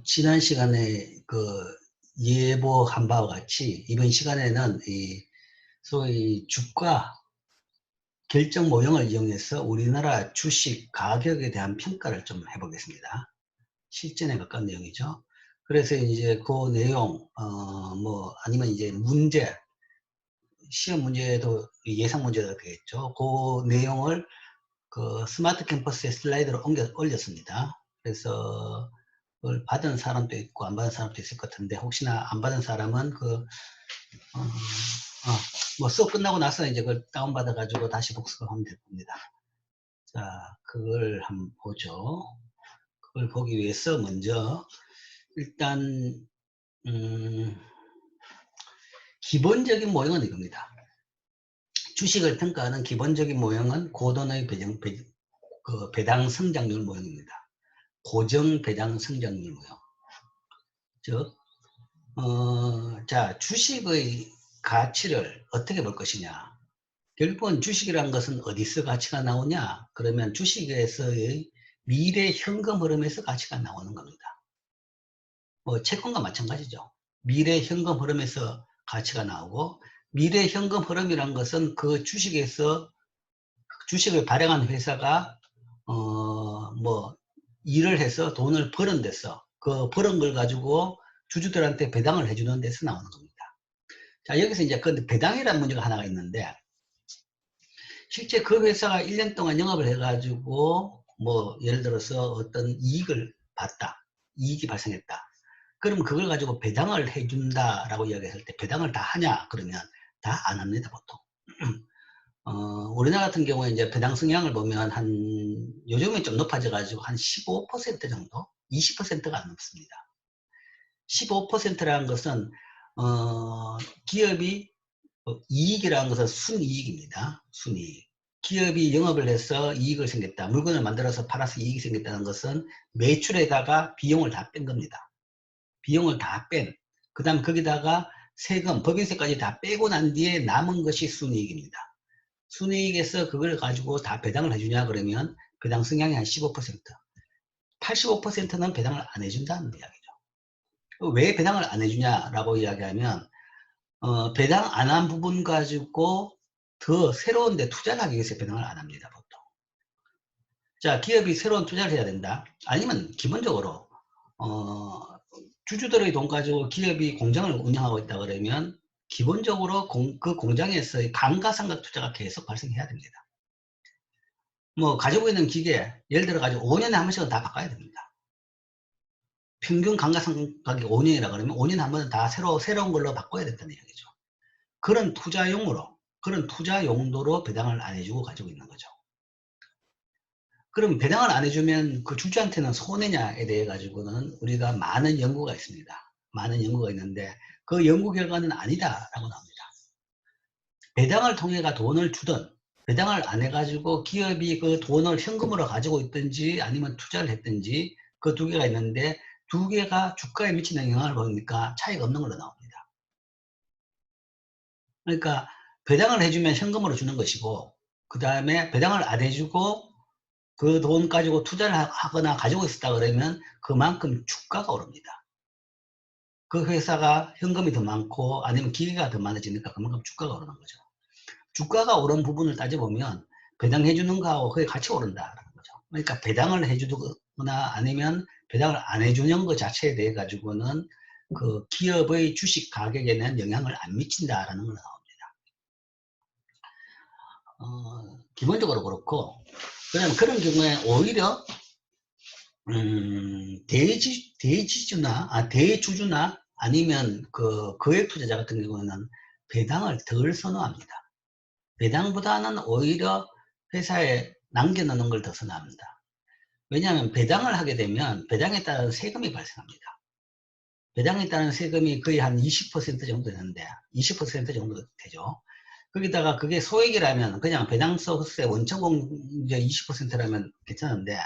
지난 시간에 예보한 바와 같이 이번 시간에는 이 소위 주가 결정 모형을 이용해서 우리나라 주식 가격에 대한 평가를 좀 해보겠습니다. 실전에 가까운 내용이죠. 그래서 이제 그 내용, 아니면 이제 문제, 시험 문제도 예상 문제가 되겠죠. 그 내용을 스마트 캠퍼스에 슬라이드로 올렸습니다. 그래서 그걸 받은 사람도 있고 안 받은 사람도 있을 것 같은데, 혹시나 안 받은 사람은 수업 끝나고 나서 이제 그걸 다운받아 가지고 다시 복습을 하면 될 겁니다. 자, 그걸 한번 보죠. 그걸 보기 위해서 먼저 일단 기본적인 모형은 이겁니다. 주식을 평가하는 기본적인 모형은 고돈의 배당 성장률 모형입니다. 고정 배당 성장률 모형. 즉, 자, 주식의 가치를 어떻게 볼 것이냐. 결국은 주식이라는 것은 어디서 가치가 나오냐. 그러면 주식에서의 미래 현금 흐름에서 가치가 나오는 겁니다. 채권과 마찬가지죠. 미래 현금 흐름에서 가치가 나오고, 미래 현금 흐름이란 것은 그 주식에서 주식을 발행한 회사가 일을 해서 돈을 벌은 데서 그 벌은 걸 가지고 주주들한테 배당을 해주는 데서 나오는 겁니다. 자, 여기서 이제 그 배당이라는 문제가 하나가 있는데, 실제 그 회사가 1년 동안 영업을 해가지고 예를 들어서 어떤 이익을 봤다. 이익이 발생했다. 그럼 그걸 가지고 배당을 해준다라고 이야기했을 때 배당을 다 하냐? 그러면 다 안 합니다, 보통. 우리나라 같은 경우에 이제 배당 성향을 보면 요즘에 좀 높아져가지고 한 15% 정도? 20%가 안 넘습니다. 15%라는 것은, 기업이, 이익이라는 것은 순이익입니다. 순이익. 기업이 영업을 해서 이익을 생겼다. 물건을 만들어서 팔아서 이익이 생겼다는 것은 매출에다가 비용을 다 뺀 겁니다. 비용을 다 뺀. 그 다음 거기다가 세금, 법인세까지 다 빼고 난 뒤에 남은 것이 순이익입니다. 순이익에서 그걸 가지고 다 배당을 해주냐 그러면 배당 성향이 한 15%. 85%는 배당을 안 해준다는 이야기죠. 왜 배당을 안 해주냐라고 이야기하면, 배당 안 한 부분 가지고 더 새로운 데 투자를 하기 위해서 배당을 안 합니다, 보통. 자, 기업이 새로운 투자를 해야 된다. 아니면 기본적으로, 주주들의 돈 가지고 기업이 공장을 운영하고 있다 그러면 기본적으로 그 공장에서의 감가상각 투자가 계속 발생해야 됩니다. 가지고 있는 기계, 예를 들어 가지고 5년에 한 번씩은 다 바꿔야 됩니다. 평균 감가상각이 5년이라 그러면 5년에 한 번은 다 새로운 걸로 바꿔야 된다는 얘기죠. 그런 투자 용도로 배당을 안 해주고 가지고 있는 거죠. 그럼 배당을 안 해주면 그 주주한테는 손해냐에 대해 가지고는 우리가 많은 연구가 있습니다. 많은 연구가 있는데 그 연구 결과는 아니다라고 나옵니다. 배당을 통해가 돈을 주든 배당을 안 해가지고 기업이 그 돈을 현금으로 가지고 있든지 아니면 투자를 했든지 그 두 개가 있는데 두 개가 주가에 미치는 영향을 보니까 차이가 없는 걸로 나옵니다. 그러니까 배당을 해주면 현금으로 주는 것이고, 그 다음에 배당을 안 해주고 그 돈 가지고 투자를 하거나 가지고 있었다 그러면 그만큼 주가가 오릅니다. 그 회사가 현금이 더 많고 아니면 기계가 더 많아지니까 그만큼 주가가 오르는 거죠. 주가가 오른 부분을 따져보면 배당해 주는 거하고 거의 같이 오른다라는 거죠. 그러니까 배당을 해주거나 아니면 배당을 안 해주는 것 자체에 대해 가지고는 그 기업의 주식 가격에는 영향을 안 미친다라는 걸 나옵니다. 기본적으로 그렇고, 그다음에 그런 경우에 오히려 대주주나 아니면 그 거액 투자자 같은 경우는 배당을 덜 선호합니다. 배당보다는 오히려 회사에 남겨놓는 걸 더 선호합니다. 왜냐하면 배당을 하게 되면 배당에 따른 세금이 발생합니다. 배당에 따른 세금이 거의 한 20% 정도 되는데 20% 정도 되죠. 거기다가 그게 소액이라면 그냥 배당소득세 원천공제 20%라면 괜찮은데,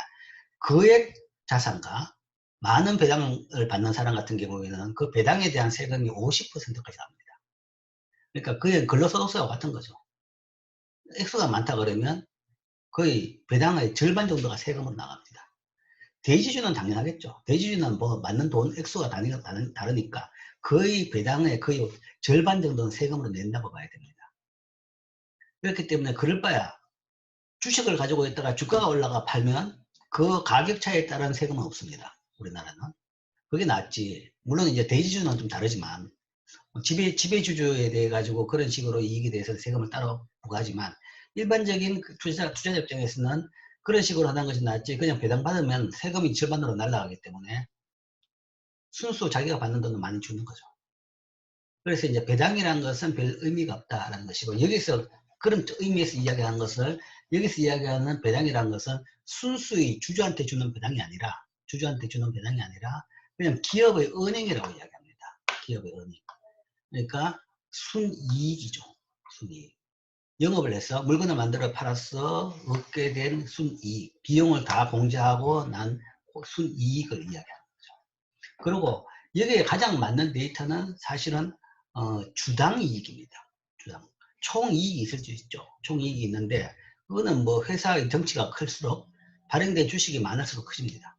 거액 자산가 많은 배당을 받는 사람 같은 경우에는 그 배당에 대한 세금이 50%까지 나옵니다. 그러니까 그게 근로소득세와 같은 거죠. 액수가 많다 그러면 거의 배당의 절반 정도가 세금으로 나갑니다. 대지주는 당연하겠죠. 대지주는 뭐 맞는 돈 액수가 다르니까 거의 배당의 거의 절반 정도는 세금으로 낸다고 봐야 됩니다. 그렇기 때문에 그럴 바야 주식을 가지고 있다가 주가가 올라가 팔면 그 가격 차이에 따른 세금은 없습니다. 우리나라는. 그게 낫지. 물론 이제 대지주는 좀 다르지만 지배주주에 대해 가지고 그런 식으로 이익에 대해서 세금을 따로 부과하지만 일반적인 투자자 입장에서는 그런 식으로 하는 것이 낫지 그냥 배당 받으면 세금이 절반으로 날아가기 때문에 순수 자기가 받는 돈은 많이 주는 거죠. 그래서 이제 배당이라는 것은 별 의미가 없다라는 것이고 여기서 그런 의미에서 이야기하는 것을 여기서 이야기하는 배당이라는 것은 순수히 주주한테 주는 배당이 아니라 그냥 기업의 은행이라고 이야기합니다. 기업의 은행. 그러니까 순이익이죠. 순이익. 영업을 해서 물건을 만들어 팔아서 얻게 된 순이익. 비용을 다 공제하고 난 순이익을 이야기하는 거죠. 그리고 여기에 가장 맞는 데이터는 사실은 주당 이익입니다. 주당. 총이익이 있을 수 있죠. 총이익이 있는데 그거는 뭐 회사의 덩치가 클수록 발행된 주식이 많을수록 커집니다.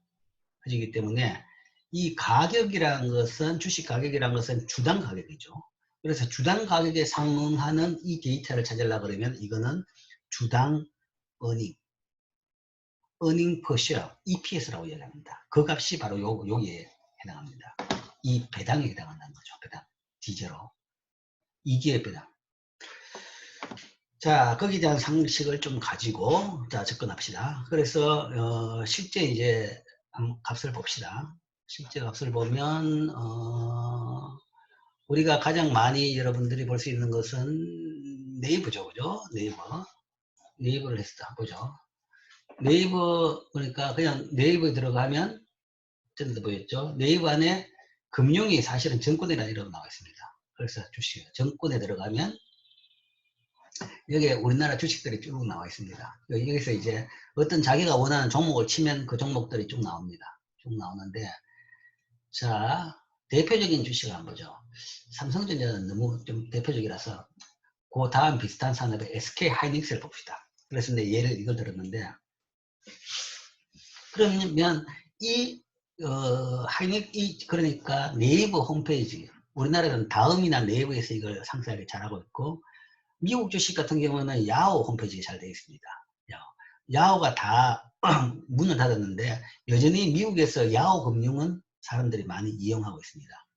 커지기 때문에 이 가격이라는 것은 주식 가격이라는 것은 주당 가격이죠. 그래서 주당 가격에 상응하는 이 데이터를 찾으려고 그러면 이거는 주당 earning per share, EPS라고 이야기합니다. 그 값이 바로 여기에 해당합니다. 이 배당에 해당한다는 거죠. 배당. 디제로. 이기의 배당. 자, 거기에 대한 상식을 좀 가지고 자 접근합시다. 그래서 실제 이제 값을 봅시다. 실제 값을 보면 우리가 가장 많이 여러분들이 볼 수 있는 것은 네이버죠, 그죠? 네이버를 했다 보죠. 네이버 그러니까 그냥 네이버에 들어가면 전에도 보였죠. 네이버 안에 금융이 사실은 정권이라 이라고 나와 있습니다. 그래서 주식 정권에 들어가면 여기에 우리나라 주식들이 쭉 나와 있습니다. 여기서 이제 어떤 자기가 원하는 종목을 치면 그 종목들이 쭉 나옵니다. 쭉 나오는데 자 대표적인 주식을 한번 보죠. 삼성전자는 너무 좀 대표적이라서 그 다음 비슷한 산업의 SK하이닉스를 봅시다. 그래서 예를 이걸 들었는데 그러면 이 그러니까 네이버 홈페이지 우리나라는 다음이나 네이버에서 이걸 상세하게 잘하고 있고 미국 주식 같은 경우는 야후 홈페이지가 잘 되어 있습니다. 야후가 다 문을 닫았는데 여전히 미국에서 야후 금융은 사람들이 많이 이용하고 있습니다.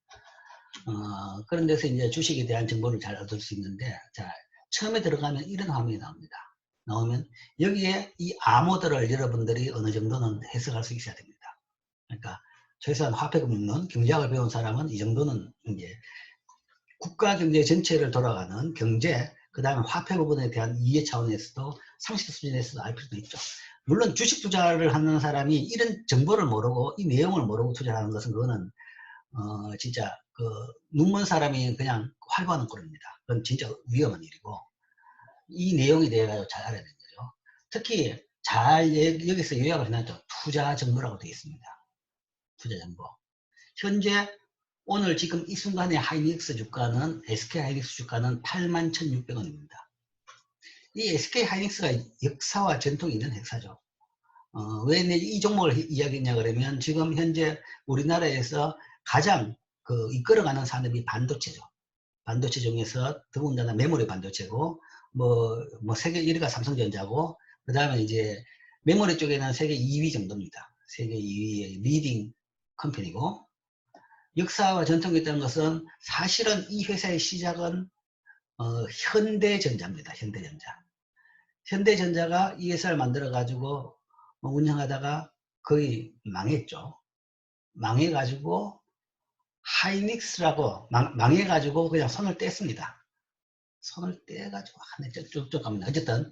그런 데서 이제 주식에 대한 정보를 잘 얻을 수 있는데 자 처음에 들어가면 이런 화면이 나옵니다. 나오면 여기에 이 암호들을 여러분들이 어느 정도는 해석할 수 있어야 됩니다. 그러니까 최소한 화폐금융론 경제학을 배운 사람은 이 정도는 이제 국가 경제 전체를 돌아가는 경제 그 다음에 화폐 부분에 대한 이해 차원에서도 상식 수준에서도 알 필요도 있죠. 물론 주식 투자를 하는 사람이 이런 정보를 모르고 이 내용을 모르고 투자하는 것은 그거는 진짜 그 눈먼 사람이 그냥 활보하는 꼴입니다. 그건 진짜 위험한 일이고 이 내용에 대해 잘 알아야 되는 거죠. 특히 잘 여기서 요약을 해놨죠. 투자 정보라고 되어 있습니다. 투자 정보. 현재 오늘 지금 이 순간에 하이닉스 주가는 SK하이닉스 주가는 81,600원입니다. 이 SK하이닉스가 역사와 전통이 있는 회사죠. 왜 이 종목을 이야기했냐 그러면 지금 현재 우리나라에서 가장 이끌어가는 산업이 반도체죠. 반도체 중에서 더군다나 메모리 반도체고 뭐 세계 1위가 삼성전자고 그 다음에 이제 메모리 쪽에는 세계 2위 정도입니다. 세계 2위의 리딩 컴퍼니고 역사와 전통이 있다는 것은 사실은 이 회사의 시작은 현대전자입니다. 현대전자가 이 회사를 만들어 가지고 운영하다가 거의 망했죠. 망해가지고 하이닉스라고 망해가지고 그냥 손을 뗐습니다. 손을 떼가지고 쭉쭉 갑니다. 어쨌든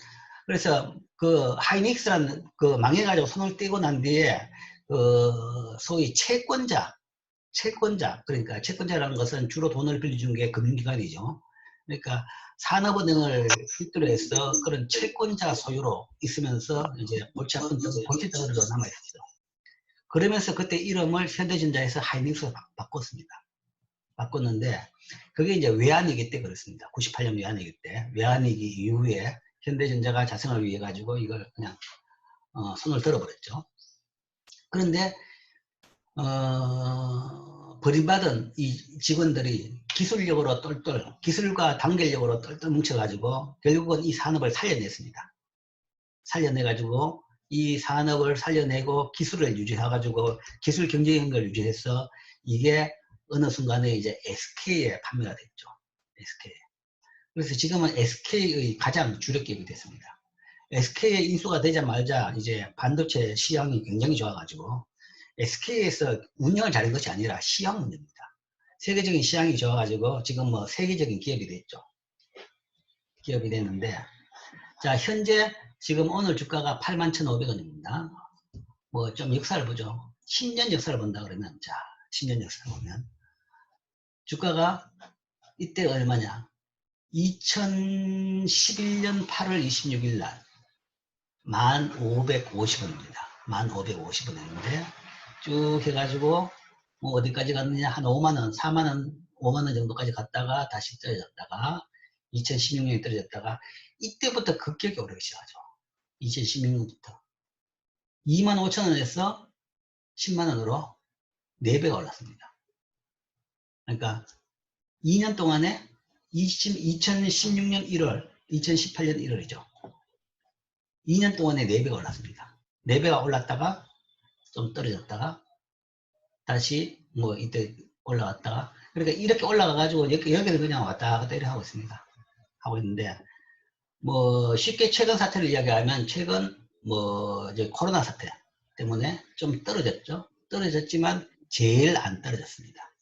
그래서 그 하이닉스라는 그 망해가지고 손을 떼고 난 뒤에 소위 채권자 그러니까 채권자라는 것은 주로 돈을 빌려준 게 금융기관이죠. 그러니까 산업은행을 필두로 해서 그런 채권자 소유로 있으면서 이제 골치 아픈 골칫덩어리로 남아있었죠. 그러면서 그때 이름을 현대전자에서 하이닉스로 바꿨습니다. 바꿨는데 그게 이제 외환위기 때 그렇습니다. 98년 외환위기 때 외환위기 이후에 현대전자가 자생을 위해 가지고 이걸 그냥 손을 들어버렸죠. 그런데 버림받은 이 직원들이 기술력으로 똘똘, 기술과 단결력으로 똘똘 뭉쳐가지고 결국은 이 산업을 살려냈습니다. 살려내가지고 이 산업을 살려내고 기술을 유지해가지고 기술 경쟁력을 유지해서 이게 어느 순간에 이제 SK에 판매가 됐죠. SK. 그래서 지금은 SK의 가장 주력 기업이 됐습니다. SK에 인수가 되자마자 이제 반도체 시황이 굉장히 좋아가지고 SK에서 운영을 잘한 것이 아니라 시황 문제입니다. 세계적인 시황이 좋아가지고 지금 뭐 세계적인 기업이 됐죠. 기업이 됐는데, 자, 현재 지금 오늘 주가가 81,500원입니다. 뭐 좀 역사를 보죠. 10년 역사를 본다 그러면, 자, 10년 역사를 보면 주가가 이때 얼마냐? 2011년 8월 26일 날 1,550원입니다. 1,550원인데 쭉 해가지고 뭐 어디까지 갔느냐? 한 5만원, 4만원, 5만원 정도까지 갔다가 다시 떨어졌다가 2016년에 떨어졌다가 이때부터 급격히 오르기 시작하죠. 2016년부터 25,000원에서 10만원으로 4배가 올랐습니다. 그러니까 2년 동안에 2016년 1월, 2018년 1월이죠. 2년 동안에 4배가 올랐습니다. 4배가 올랐다가 좀 떨어졌다가 다시 뭐 이때 올라갔다가, 그러니까 이렇게 올라가가지고 여기를 그냥 왔다 갔다 이렇게 하고 있습니다. 하고 있는데, 뭐 쉽게 최근 사태를 이야기하면 최근 뭐 이제 코로나 사태 때문에 좀 떨어졌죠. 떨어졌지만 제일 안 떨어졌습니다.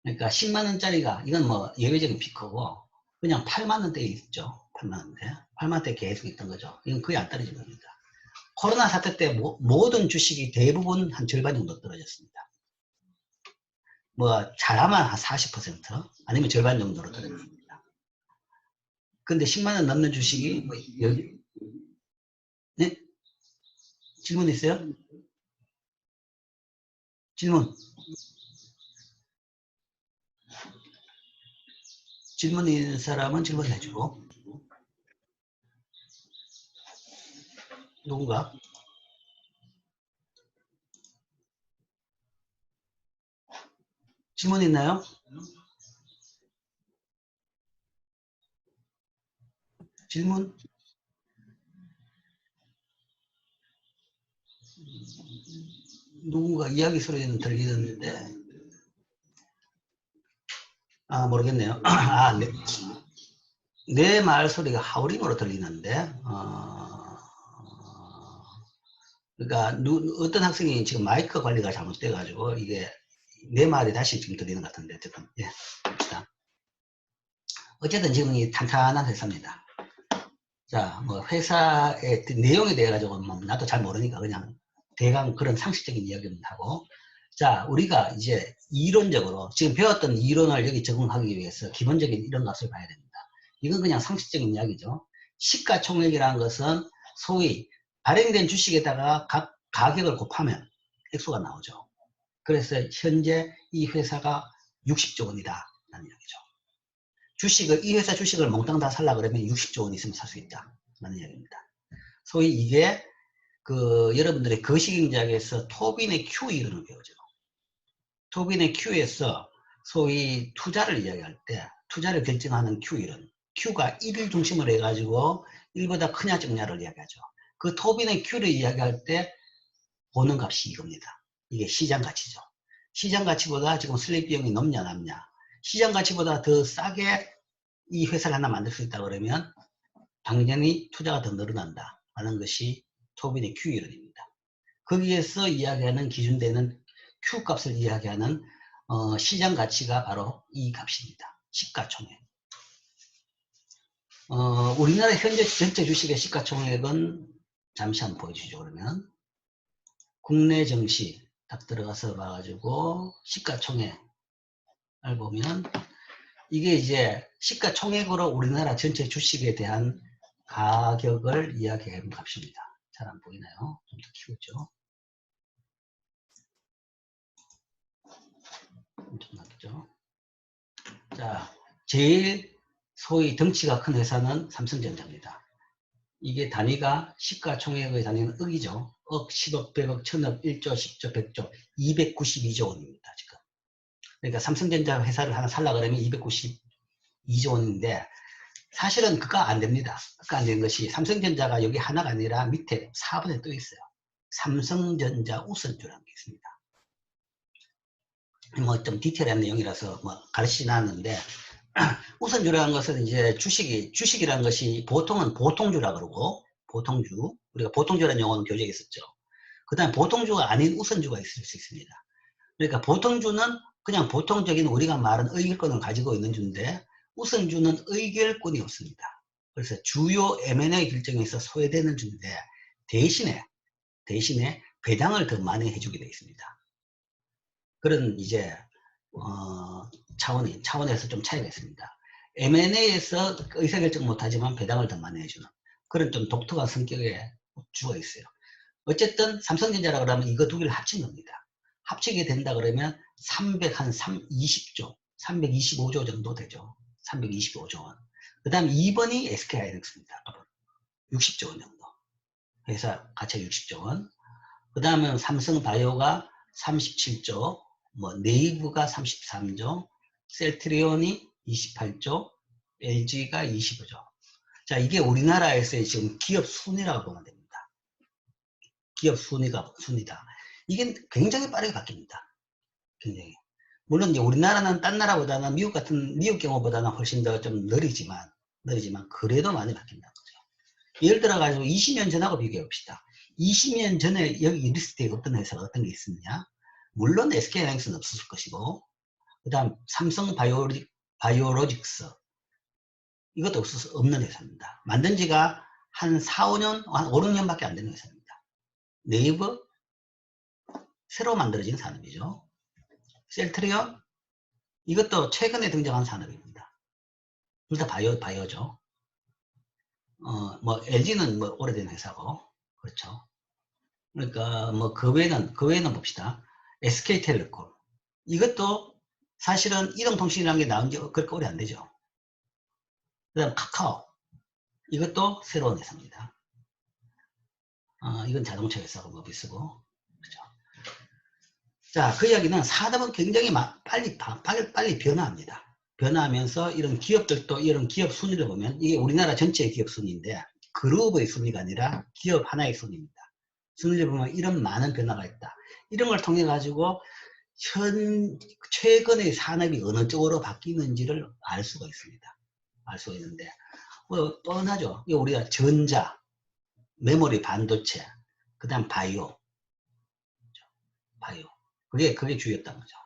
그러니까 10만원짜리가 이건 뭐 예외적인 피크고 그냥 8만원대에 있죠. 8만원대. 8만원대 계속 있던 거죠. 이건 거의 안 떨어진 겁니다. 코로나 사태 때 모든 주식이 대부분 한 절반 정도 떨어졌습니다. 뭐 잘하면 한 40% 아니면 절반 정도로 떨어졌습니다. 근데 10만원 넘는 주식이 뭐 여기, 네? 질문 있어요? 질문. 질문 있는 사람은 질문해주고. 누군가? 질문 있나요? 질문? 누군가 이야기 소리는 들리는데, 아, 모르겠네요. 아, 네. 내 말 소리가 하우링으로 들리는데, 그러니까 어떤 학생이 지금 마이크 관리가 잘못돼가지고 이게 내 말이 다시 지금 들리는 것 같은데, 어쨌든 예, 봅시다. 어쨌든 지금 이 탄탄한 회사입니다. 자, 뭐 회사의 내용에 대해 가지고 뭐 나도 잘 모르니까 그냥 대강 그런 상식적인 이야기만 하고, 자, 우리가 이제 이론적으로 지금 배웠던 이론을 여기 적용하기 위해서 기본적인 이런 값을 봐야 됩니다. 이건 그냥 상식적인 이야기죠. 시가총액이라는 것은 소위 발행된 주식에다가 각 가격을 곱하면 액수가 나오죠. 그래서 현재 이 회사가 60조 원이다 라는 이야기죠. 이 회사 주식을 몽땅 다 살라 그러면 60조 원 있으면 살 수 있다 라는 이야기입니다. 소위 이게 여러분들의 거시경제학에서 토빈의 Q 이론을 배우죠. 토빈의 Q에서 소위 투자를 이야기할 때 투자를 결정하는 Q 이론, Q가 1을 중심으로 해가지고 1보다 크냐 적냐를 이야기하죠. 그 토빈의 Q를 이야기할 때 보는 값이 이겁니다. 이게 시장 가치죠. 시장 가치보다 지금 설립 비용이 높냐 낮냐, 시장 가치보다 더 싸게 이 회사를 하나 만들 수 있다 그러면 당연히 투자가 더 늘어난다 하는 것이 토빈의 Q 이론입니다. 거기에서 이야기하는 기준되는 Q 값을 이야기하는 시장 가치가 바로 이 값입니다. 시가총액. 우리나라 현재 전체 주식의 시가총액은 잠시 한번 보여주죠. 그러면 국내 증시 딱 들어가서 봐가지고 시가총액을 보면 이게 이제 시가총액으로 우리나라 전체 주식에 대한 가격을 이야기하는 값입니다. 잘 안 보이나요? 좀 더 키우죠. 엄청나겠죠. 자, 제일 소위 덩치가 큰 회사는 삼성전자입니다. 이게 단위가 시가총액의 단위는 억이죠. 억, 10억, 100억, 1000억, 1조, 10조, 100조, 292조 원입니다. 지금. 그러니까 삼성전자 회사를 하나 살라 그러면 292조 원인데 사실은 그거 안 됩니다. 그거 안 되는 것이 삼성전자가 여기 하나가 아니라 밑에 4번에 또 있어요. 삼성전자 우선주라는 게 있습니다. 뭐 좀 디테일한 내용이라서 뭐 가르치진 않았는데 우선주라는 것은 이제 주식이라는 것이 보통은 보통주라 그러고 보통주, 우리가 보통주라는 용어는 교재에 있었죠. 그 다음에 보통주가 아닌 우선주가 있을 수 있습니다. 그러니까 보통주는 그냥 보통적인 우리가 말하는 의결권을 가지고 있는 주인데 우선주는 의결권이 없습니다. 그래서 주요 M&A 결정에 있어 소외되는 주인데 대신에 배당을 더 많이 해주게 되어 있습니다. 그런 이제 차원에서 좀 차이가 있습니다. M&A에서 의사결정 못하지만 배당을 더 많이 해주는 그런 좀 독특한 성격의 주가 있어요. 어쨌든 삼성전자라고 하면 이거 두 개를 합친 겁니다. 합치게 된다 그러면 320조, 325조 정도 되죠. 325조 원. 그 다음 2번이 SK하이닉스입니다. 60조 원 정도. 회사 가치가 60조 원. 그 다음에 삼성바이오가 37조, 뭐 네이버가 33조, 셀트리온이 28조, LG가 25조. 자, 이게 우리나라에서의 지금 기업 순위라고 보면 됩니다. 기업 순위다. 이게 굉장히 빠르게 바뀝니다. 굉장히. 물론 이제 우리나라는 딴 나라보다는 미국 경우보다는 훨씬 더 좀 느리지만 그래도 많이 바뀐다는 거죠. 예를 들어 가지고 20년 전하고 비교해 봅시다. 20년 전에 여기 리스트에 어떤 회사가 어떤 게 있었냐? 물론 SK하이닉스는 없었을 것이고, 그 다음 삼성 바이오로직스 이것도 없는 회사입니다. 만든 지가 한 4, 5년, 한 5, 6년밖에 안 되는 회사입니다. 네이버 새로 만들어진 산업이죠. 셀트리온 이것도 최근에 등장한 산업입니다. 둘 다 바이오죠. 뭐 LG는 뭐 오래된 회사고 그렇죠. 그러니까 뭐 그 외에는 봅시다. SK텔레콤 이것도 사실은 이동통신이라는 게 나온 지 그렇게 오래 안 되죠. 그 다음 카카오 이것도 새로운 회사입니다. 이건 자동차 회사고 뭐 비슷고 그렇죠. 자, 그 이야기는 산업은 굉장히 빨리 변화합니다. 변화하면서 이런 기업들도 이런 기업 순위를 보면 이게 우리나라 전체의 기업 순위인데 그룹의 순위가 아니라 기업 하나의 순위입니다. 순위를 보면 이런 많은 변화가 있다. 이런 걸 통해 가지고 최근의 산업이 어느 쪽으로 바뀌는지를 알 수가 있습니다. 알 수가 있는데 뭐 뻔하죠. 우리가 전자, 메모리 반도체, 그 다음 바이오 그게 주였다는 거죠.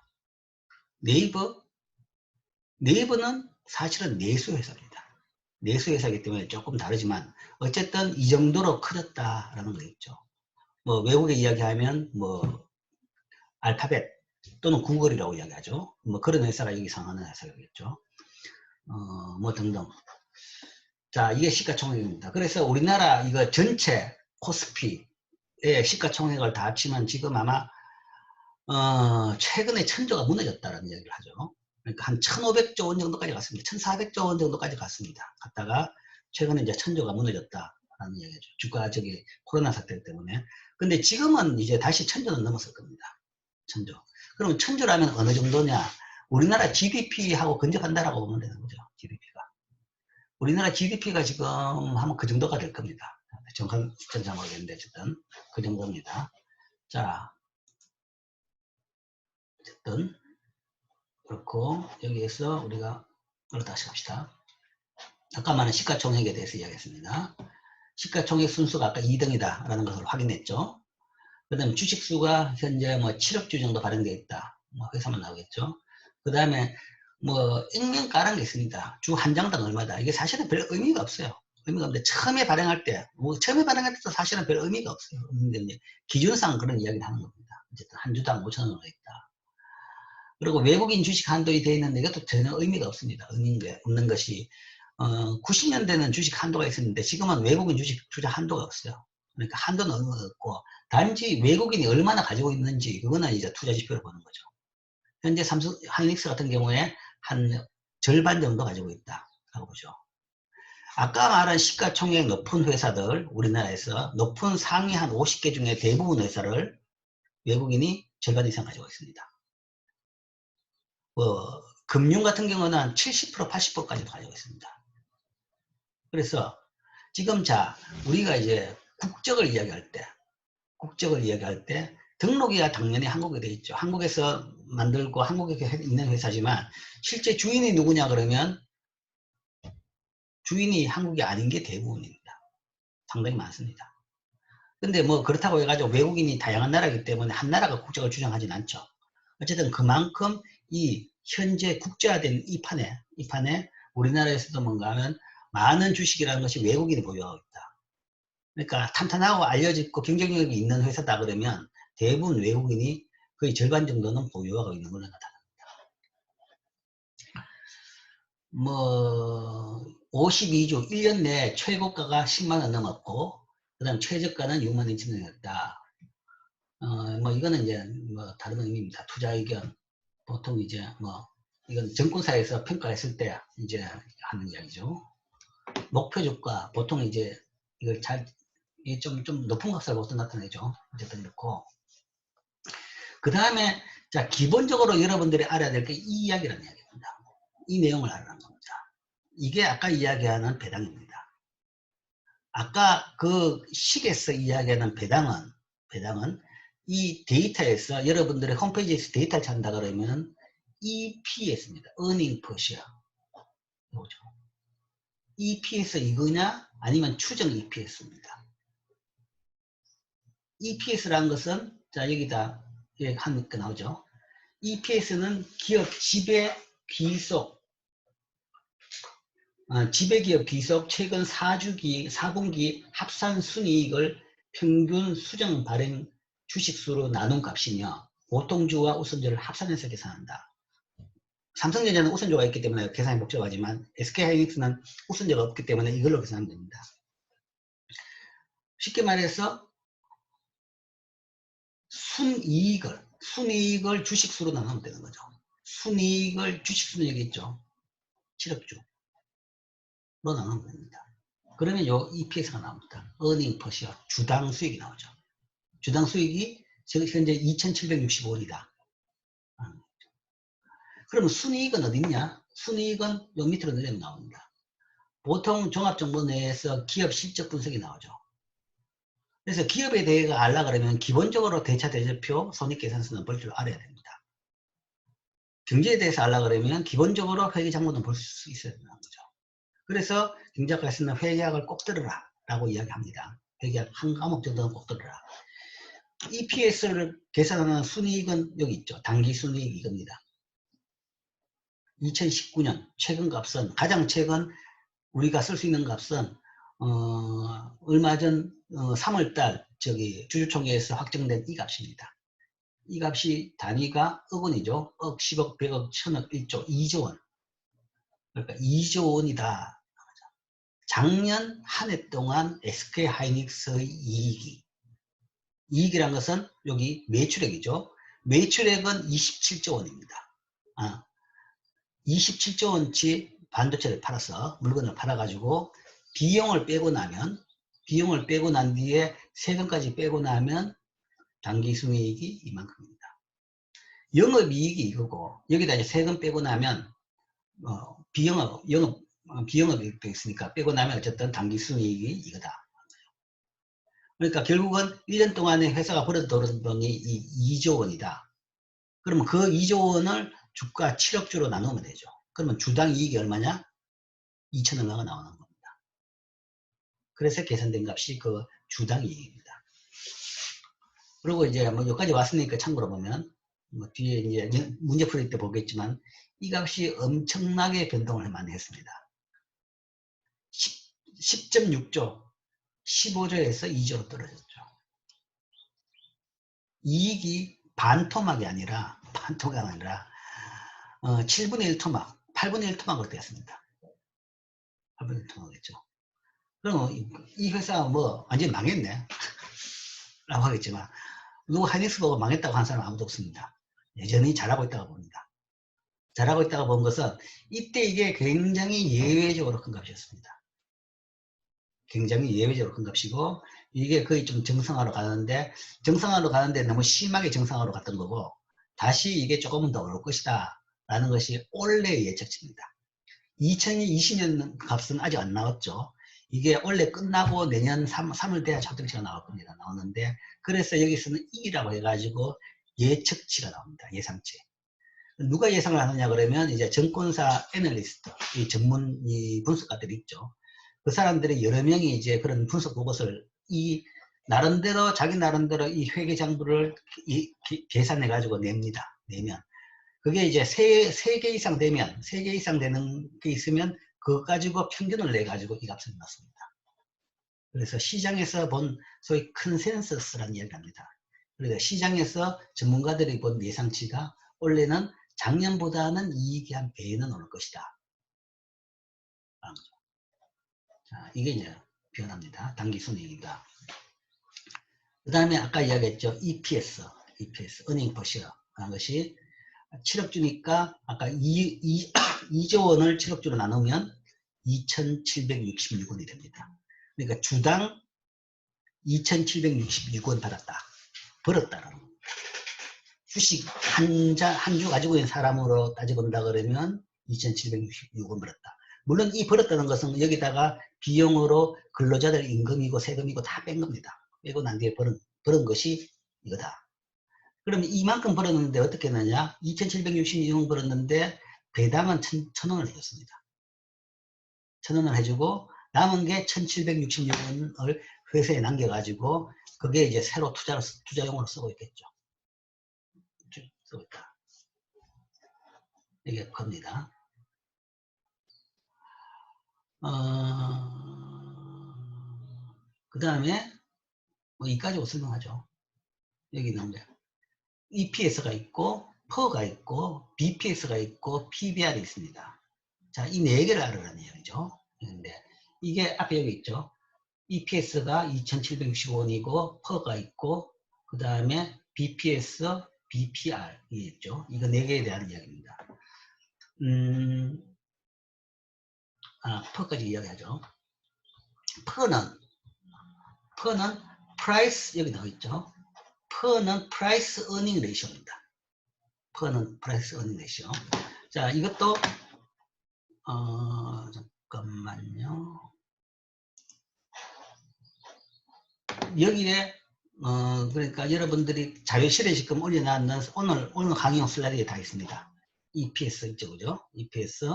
네이버는 사실은 내수회사입니다. 내수회사이기 때문에 조금 다르지만 어쨌든 이 정도로 커졌다라는 거겠죠. 뭐 외국에 이야기하면 뭐 알파벳 또는 구글이라고 이야기하죠. 뭐 그런 회사가 여기 상하는 회사겠죠. 뭐 등등. 자, 이게 시가총액입니다. 그래서 우리나라 이거 전체 코스피의 시가총액을 다 합치면 지금 아마 최근에 천조가 무너졌다는 얘기를 하죠. 그러니까 한 1500조 원 정도까지 갔습니다. 1400조 원 정도까지 갔습니다. 갔다가 최근에 이제 천조가 무너졌다라는 얘기죠. 주가 코로나 사태 때문에. 근데 지금은 이제 다시 천조는 넘었을 겁니다. 천조. 그럼 천조라면 어느 정도냐? 우리나라 GDP하고 근접한다라고 보면 되는 거죠. GDP가. 우리나라 GDP가 지금 하면 그 정도가 될 겁니다. 정확한 숫자는 모르겠는데 어쨌든 그 정도입니다. 자, 어쨌든 그렇고 여기에서 우리가 다시 갑시다. 아까 말한 시가총액에 대해서 이야기했습니다. 시가총액 순수가 아까 2등이다 라는 것을 확인했죠. 그 다음에 주식수가 현재 뭐 7억 주 정도 발행되어 있다. 뭐 회사만 나오겠죠. 그 다음에 뭐 액면가라는 게 있습니다. 주 한 장당 얼마다. 이게 사실은 별 의미가 없어요. 의미가 없는데 처음에 발행할 때도 사실은 별 의미가 없어요. 없는데 이제 기준상 그런 이야기를 하는 겁니다. 어쨌든 한 주당 5,000원으로 있다. 그리고 외국인 주식 한도이 되어 있는데 이것도 전혀 의미가 없습니다. 의미가 없는 것이 90년대는 주식 한도가 있었는데 지금은 외국인 주식 투자 한도가 없어요. 그러니까 한도는 의미가 없고 단지 외국인이 얼마나 가지고 있는지 그거는 이제 투자 지표로 보는 거죠. 현재 하이닉스 같은 경우에 한 절반 정도 가지고 있다라고 보죠. 아까 말한 시가총액 높은 회사들, 우리나라에서 높은 상위 한 50개 중에 대부분 회사를 외국인이 절반 이상 가지고 있습니다. 금융 같은 경우는 한 70%, 80%까지 가지고 있습니다. 그래서 지금 우리가 이제 국적을 이야기할 때 등록이야 당연히 한국에 돼 있죠. 한국에서 만들고 한국에 있는 회사지만 실제 주인이 누구냐 그러면 주인이 한국이 아닌 게 대부분입니다. 상당히 많습니다. 근데 뭐 그렇다고 해가지고 외국인이 다양한 나라이기 때문에 한 나라가 국적을 주장하진 않죠. 어쨌든 그만큼 이 현재 국제화된 이 판에 우리나라에서도 뭔가 하면 많은 주식이라는 것이 외국인이 보유하고 있다. 그러니까 탄탄하고 알려지고 경쟁력이 있는 회사다 그러면 대부분 외국인이 거의 절반 정도는 보유하고 있는 걸로 나타납니다. 뭐 52주 1년 내에 최고가가 10만원 넘었고 그 다음 최저가는 6만 2천원이었다. 뭐 이거는 이제 뭐 다른 의미입니다. 투자 의견 보통 이제 뭐 이건 증권사에서 평가했을 때 이제 하는 이야기죠. 목표 주가 보통 이제 이걸 좀 높은 값을 보통 나타내죠. 어쨌든 그렇고 그 다음에 기본적으로 여러분들이 알아야 될 게 이 이야기라는 이야기입니다. 이 내용을 알아라는 겁니다. 이게 아까 이야기하는 배당입니다. 아까 그 식에서 이야기하는 배당은 이 데이터에서 여러분들의 홈페이지에서 데이터를 찾는다 그러면 EPS입니다. Earning per share. 이거죠. EPS 이거냐 아니면 추정 EPS입니다. EPS라는 것은 여기다 한 거 나오죠. EPS는 기업 지배기업 귀속 최근 4분기 합산 순이익을 평균 수정 발행 주식수로 나눈 값이며 보통주와 우선주를 합산해서 계산한다. 삼성전자는 우선주가 있기 때문에 계산이 복잡하지만 SK하이닉스는 우선주가 없기 때문에 이걸로 계산하면 됩니다. 쉽게 말해서 순이익을 주식수로 나누면 되는 거죠. 순이익을 주식수는 여기 있죠. 7억주. 로 나누면 됩니다. 그러면 요 EPS가 나옵니다. Earning per share, 주당 수익이 나오죠. 주당 수익이 현재 2,765원이다. 그러면 순이익은 어디 있냐? 순이익은 요 밑으로 내려면 나옵니다. 보통 종합정보 내에서 기업 실적 분석이 나오죠. 그래서 기업에 대해 알라 그러면 기본적으로 대차 대조표, 손익계산서는 볼 줄 알아야 됩니다. 경제에 대해서 알라 그러면 기본적으로 회계장부는 볼 수 있어야 되는 거죠. 그래서 경제학과에서는 회계학을 꼭 들으라 라고 이야기합니다. 회계학 한 과목 정도는 꼭 들으라. EPS를 계산하는 순이익은 여기 있죠. 당기순이익 이겁니다. 2019년 최근 값은 가장 최근 우리가 쓸 수 있는 값은 얼마 전 3월달 주주총회에서 확정된 이 값입니다. 이 값이 단위가 억원이죠. 억, 10억, 100억, 1000억, 1조, 2조 원. 그러니까 2조 원이다. 작년 한 해 동안 SK하이닉스의 이익이란 것은 여기 매출액이죠. 매출액은 27조 원입니다. 27조 원치 반도체를 팔아서 물건을 팔아가지고 비용을 빼고 난 뒤에 세금까지 빼고 나면 당기순이익이 이만큼입니다. 영업이익이 이거고 여기다 이제 세금 빼고 나면 비영업이익도 있으니까 빼고 나면 어쨌든 당기순이익이 이거다. 그러니까 결국은 1년 동안에 회사가 벌어들인 돈이 이 2조 원이다. 그러면 그 2조 원을 주가 7억주로 나누면 되죠. 그러면 주당 이익이 얼마냐? 2천 얼마가 나오는 겁니다. 그래서 계산된 값이 그 주당 이익입니다. 그리고 이제 뭐 여기까지 왔으니까 참고로 보면 뭐 뒤에 이제 문제 풀이 때 보겠지만 이 값이 엄청나게 변동을 많이 했습니다. 10.6조, 15조에서 2조로 떨어졌죠. 이익이 반토막이 아니라 7분의 1 토막, 8분의 1 토막으로 되었습니다. 8분의 1 토막이겠죠. 그럼 이 회사 뭐 완전히 망했네 라고 하겠지만 누구 하이닉스 보고 망했다고 한 사람은 아무도 없습니다. 여전히 잘하고 있다고 봅니다. 잘하고 있다고 본 것은 이때 이게 굉장히 예외적으로 큰 값이었습니다. 굉장히 예외적으로 큰 값이고, 이게 거의 좀 정상화로 가는데 너무 심하게 정상화로 갔던 거고, 다시 이게 조금은 더 오를 것이다 라는 것이 올해의 예측치입니다. 2020년 값은 아직 안 나왔죠. 이게 원래 끝나고 내년 3월 돼야 차등치가 나올 겁니다. 나오는데, 그래서 여기서는 2라고 해가지고 예측치가 나옵니다. 예상치. 누가 예상을 하느냐 그러면 이제 증권사 애널리스트, 이 전문 이 분석가들이 있죠. 그 사람들이 여러 명이 이제 그런 분석 보고서를 나름대로 자기 나름대로 이 회계 장부를 계산해 가지고 냅니다. 내면 그게 이제 3개 이상 되는 게 있으면 그거 가지고 평균을 내 가지고 이 값을 넣습니다. 그래서 시장에서 본 소위 컨센서스라는 이야기를 합니다. 그래서 시장에서 전문가들이 본 예상치가 원래는 작년보다는 이익이 한 배는 오를 것이다. 자, 이게 이제 변합니다. 당기순이익이다. 그 다음에 아까 이야기했죠. EPS, earning per share 하는 것이 7억 주니까 아까 2조 원을 7억 주로 나누면 2,766원이 됩니다. 그러니까 주당 2,766원 받았다. 벌었다라는 겁니다. 주식 한 주 가지고 있는 사람으로 따져본다 그러면 2,766원 벌었다. 물론 이 벌었다는 것은 여기다가 비용으로 근로자들 임금이고 세금이고 다 뺀 겁니다. 빼고 난 뒤에 벌은 것이 이거다. 그럼 이만큼 벌었는데 어떻게 했느냐? 2,766원 벌었는데 배당은 1,000원을 해줬습니다. 1,000원을 해주고 남은 게 1,766원을 회사에 남겨가지고 그게 이제 새로 투자용으로 쓰고 있겠죠. 쓰고 있다. 이게 겁니다. 그 다음에 뭐 이까지 설명하죠. 여기 나온 게 EPS가 있고 PER가 있고 BPS가 있고 PBR이 있습니다. 자, 이 4개를 알으라는 얘기죠. 근데 이게 앞에 여기 있죠. EPS가 2,765원이고 PER가 있고 그 다음에 BPS, BPR 이게 있죠. 이거 4개에 대한 이야기입니다. PER까지 이야기하죠. PER는 price 여기 나와 있죠. PER는 price earning ratio입니다. PER는 price earning ratio. 자, 이것도 잠깐만요. 여기에 그러니까 여러분들이 자료실에 지금 올려놨는 오늘 강의용 슬라이드에 다 있습니다. EPS 있죠, 그죠? EPS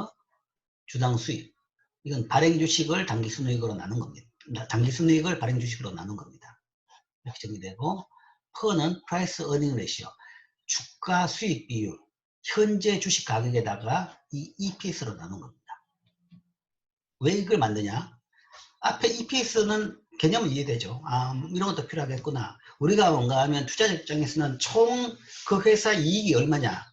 주당 수익. 이건 발행 주식을 당기 순이익으로 나눈 겁니다. 당기 순이익을 발행 주식으로 나눈 겁니다. 이렇게 정리되고, PER는 price earning ratio, 주가 수익 비율, 현재 주식 가격에다가 이 EPS로 나눈 겁니다. 왜 이걸 만드냐? 앞에 EPS는 개념은 이해되죠. 이런 것도 필요하겠구나. 우리가 뭔가 하면 투자 입장에서는 총 그 회사 이익이 얼마냐.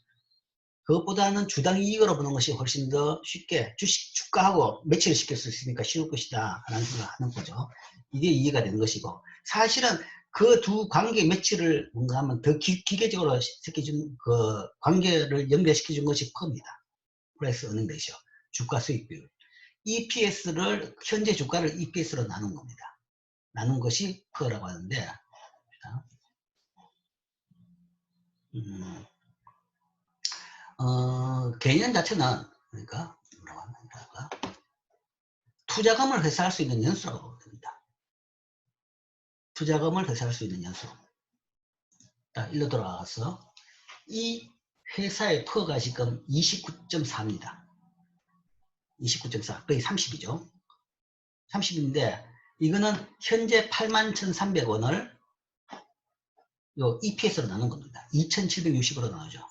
그것보다는 주당 이익으로 보는 것이 훨씬 더 쉽게 주가하고 매치를 시킬 수 있으니까 쉬울 것이다 라는 생각을 하는 거죠. 이게 이해가 되는 것이고, 사실은 그 두 관계 매치를 뭔가 하면 더 기계적으로 시켜준 그 관계를 연결시켜준 것이 PER입니다. 프라이스 어닝 레이시오, 주가 수익 비율. EPS를 현재 주가를 EPS로 나눈 겁니다. 나눈 것이 PER라고 하는데, 개념 자체는 그러니까 뭐라고 합니까? 투자금을 회수할 수 있는 연수라고 보면 됩니다. 투자금을 회수할 수 있는 연수. 자, 일로 돌아가서 이 회사의 PER가 지금 29.4입니다. 29.4 거의 30이죠. 30인데 이거는 현재 81,300원을 요 EPS로 나눈 겁니다. 2,760으로 나오죠.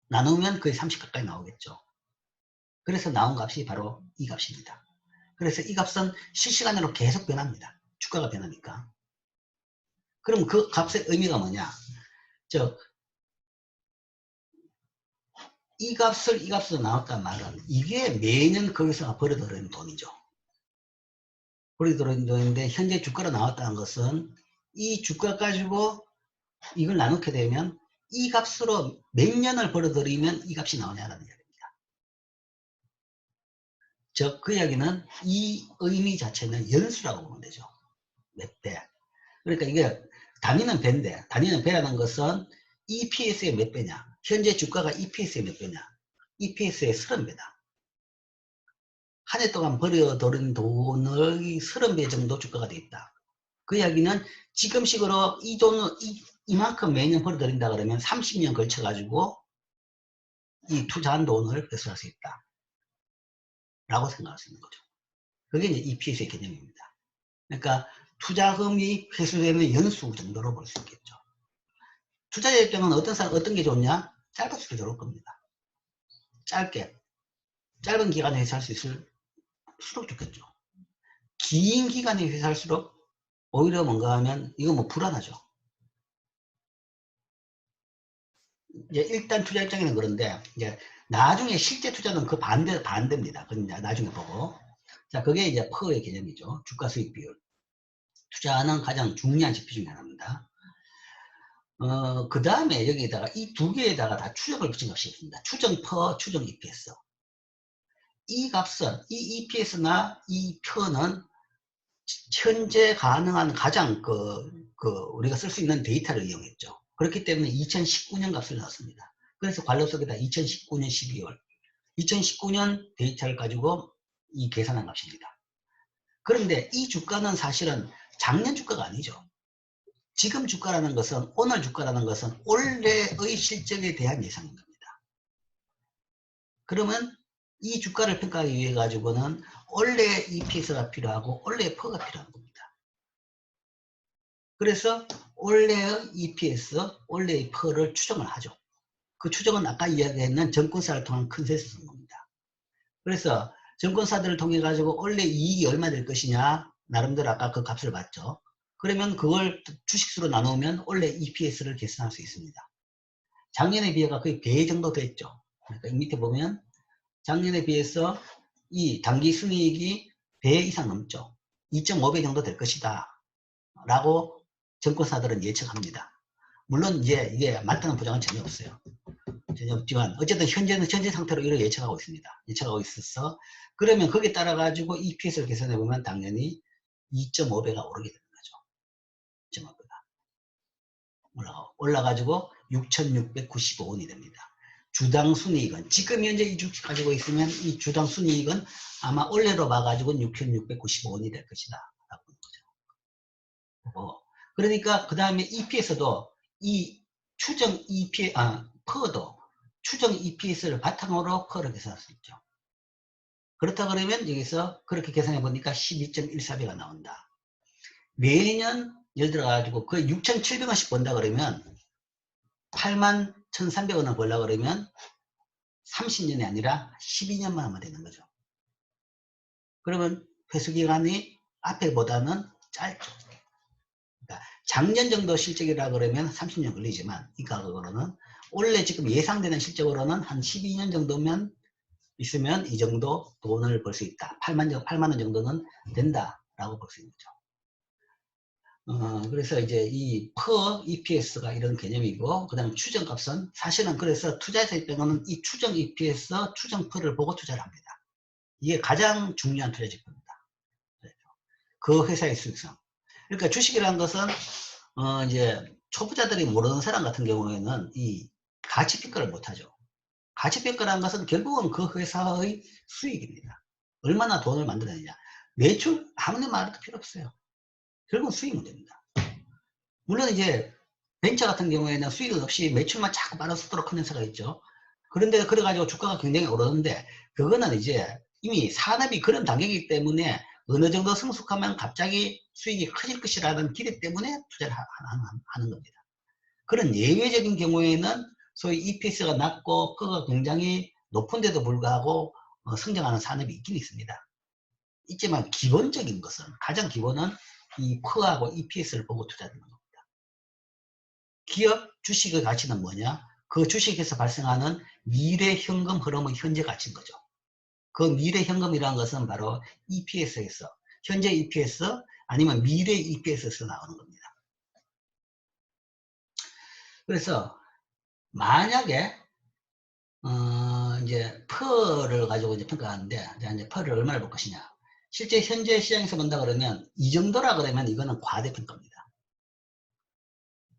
나누면 거의 30 가까이 나오겠죠. 그래서 나온 값이 바로 이 값입니다. 그래서 이 값은 실시간으로 계속 변합니다. 주가가 변하니까. 그럼 그 값의 의미가 뭐냐? 이 값으로 나왔단 말은 이게 매년 거기서 벌어들이는 돈이죠. 벌어들이는 돈인데 현재 주가로 나왔다는 것은 이 주가 가지고 이걸 나누게 되면 이 값으로 몇 년을 벌어들이면 이 값이 나오냐라는 얘기입니다. 즉, 그 이야기는 이 의미 자체는 연수라고 보면 되죠. 몇 배. 그러니까 이게 단위는 배인데, 단위는 배라는 것은 EPS의 몇 배냐. 현재 주가가 EPS의 몇 배냐. EPS의 30배다. 한 해 동안 벌어들인 돈의 30배 정도 주가가 돼 있다. 그 이야기는 지금식으로 이 돈을 이만큼 매년 벌어들인다 그러면 30년 걸쳐가지고 이 투자한 돈을 회수할 수 있다. 라고 생각할 수 있는 거죠. 그게 이제 EPS의 개념입니다. 그러니까 투자금이 회수되는 연수 정도로 볼 수 있겠죠. 투자자 입장은 어떤 게 좋냐? 짧을수록 좋을 겁니다. 짧은 기간에 회수할 수 있을수록 좋겠죠. 긴 기간에 회수할수록 오히려 뭔가 하면 이거 뭐 불안하죠. 이제 일단 투자 입장에는 그런데 이제 나중에 실제 투자는 그 반대입니다. 그건 이제 나중에 보고. 자, 그게 이제 퍼의 개념이죠. 주가 수익 비율. 투자는 가장 중요한 지표 중에 하나입니다. 그 다음에 여기에다가 이 두 개에다가 다 추적을 붙인 값이 있습니다. 추정 퍼, 추정 EPS. 이 값은, 이 EPS나 이 표는 현재 가능한 가장 우리가 쓸 수 있는 데이터를 이용했죠. 그렇기 때문에 2019년 값을 넣었습니다. 그래서 관료 속에다 2019년 12월, 2019년 데이터를 가지고 이 계산한 값입니다. 그런데 이 주가는 사실은 작년 주가가 아니죠. 지금 주가라는 것은, 오늘 주가라는 것은 올해의 실적에 대한 예상인 겁니다. 그러면 이 주가를 평가하기 위해 가지고는 올해 EPS가 필요하고 올해의 퍼가 필요한 겁니다. 그래서 올해의 EPS, 올해의 퍼를 추정을 하죠. 그 추정은 아까 이야기했는 증권사를 통한 컨센서스인 겁니다. 그래서 증권사들을 통해 가지고 올해 이익이 얼마 될 것이냐, 나름대로 아까 그 값을 봤죠. 그러면 그걸 주식수로 나누면 올해 EPS를 계산할 수 있습니다. 작년에 비해가 거의 배 정도 됐죠. 그러니까 이 밑에 보면 작년에 비해서 이 당기 순이익이 배 이상 넘죠. 2.5배 정도 될 것이다 라고 증권사들은 예측합니다. 물론 이게 맞다는 보장은 전혀 없어요. 전혀 없지만 어쨌든 현재 상태로 이렇게 예측하고 있습니다. 예측하고 있어서 그러면 거기에 따라 가지고 EPS를 계산해 보면 당연히 2.5배가 오르게 되는 거죠. 2.5배가 올라가지고 6,695원이 됩니다. 주당 순이익은 지금 현재 이 주식 가지고 있으면 이 주당 순이익은 아마 올해로 봐가지고 6,695원이 될 것이다 라고 하는 거죠. 그러니까 그 다음에 EPS도 이 추정 퍼도 추정 EPS를 바탕으로 퍼를 계산할 수 있죠. 그렇다 그러면 여기서 그렇게 계산해 보니까 12.14배가 나온다. 매년 예를 들어 가지고 그 6,700원씩 번다 그러면 81,300원을 벌려 그러면 30년이 아니라 12년만 하면 되는 거죠. 그러면 회수기간이 앞에보다는 짧죠. 그러니까 작년 정도 실적이라 그러면 30년 걸리지만 이 가격으로는 원래 지금 예상되는 실적으로는 한 12년 정도면 있으면 이 정도 돈을 벌 수 있다. 8만 원 정도는 된다라고 볼 수 있는 거죠. 그래서 이제 이 per EPS가 이런 개념이고, 그 다음 추정값은 사실은 그래서 투자자 입장에는 이 추정 EPS, 추정 per를 보고 투자를 합니다. 이게 가장 중요한 투자 지표입니다. 그 회사의 수익성. 그러니까 주식이라는 것은 이제 초보자들이 모르는 사람 같은 경우에는 이 가치평가를 못하죠. 가치평가라는 것은 결국은 그 회사의 수익입니다. 얼마나 돈을 만들어내냐. 매출 아무리 말해도 필요 없어요. 결국은 수익 문제입니다. 물론 이제 벤처 같은 경우에는 수익은 없이 매출만 자꾸 빨아쓰도록 하는 회사가 있죠. 그런데 그래가지고 주가가 굉장히 오르는데 그거는 이제 이미 산업이 그런 단계이기 때문에 어느 정도 성숙하면 갑자기 수익이 커질 것이라는 기대 때문에 투자를 하는 겁니다. 그런 예외적인 경우에는 소위 EPS가 낮고 퍼가 굉장히 높은데도 불구하고 성장하는 산업이 있긴 있습니다. 있지만 기본적인 것은, 가장 기본은 이 퍼하고 EPS를 보고 투자하는 겁니다. 기업 주식의 가치는 뭐냐? 그 주식에서 발생하는 미래 현금 흐름의 현재 가치인 거죠. 그 미래 현금이라는 것은 바로 EPS에서, 현재 EPS 아니면 미래 EPS에서 나오는 겁니다. 그래서 만약에 이제 퍼를 가지고 이제 평가하는데, 자, 이제 퍼를 얼마나 볼 것이냐. 실제 현재 시장에서 본다 그러면 이 정도라 그러면 이거는 과대평가입니다.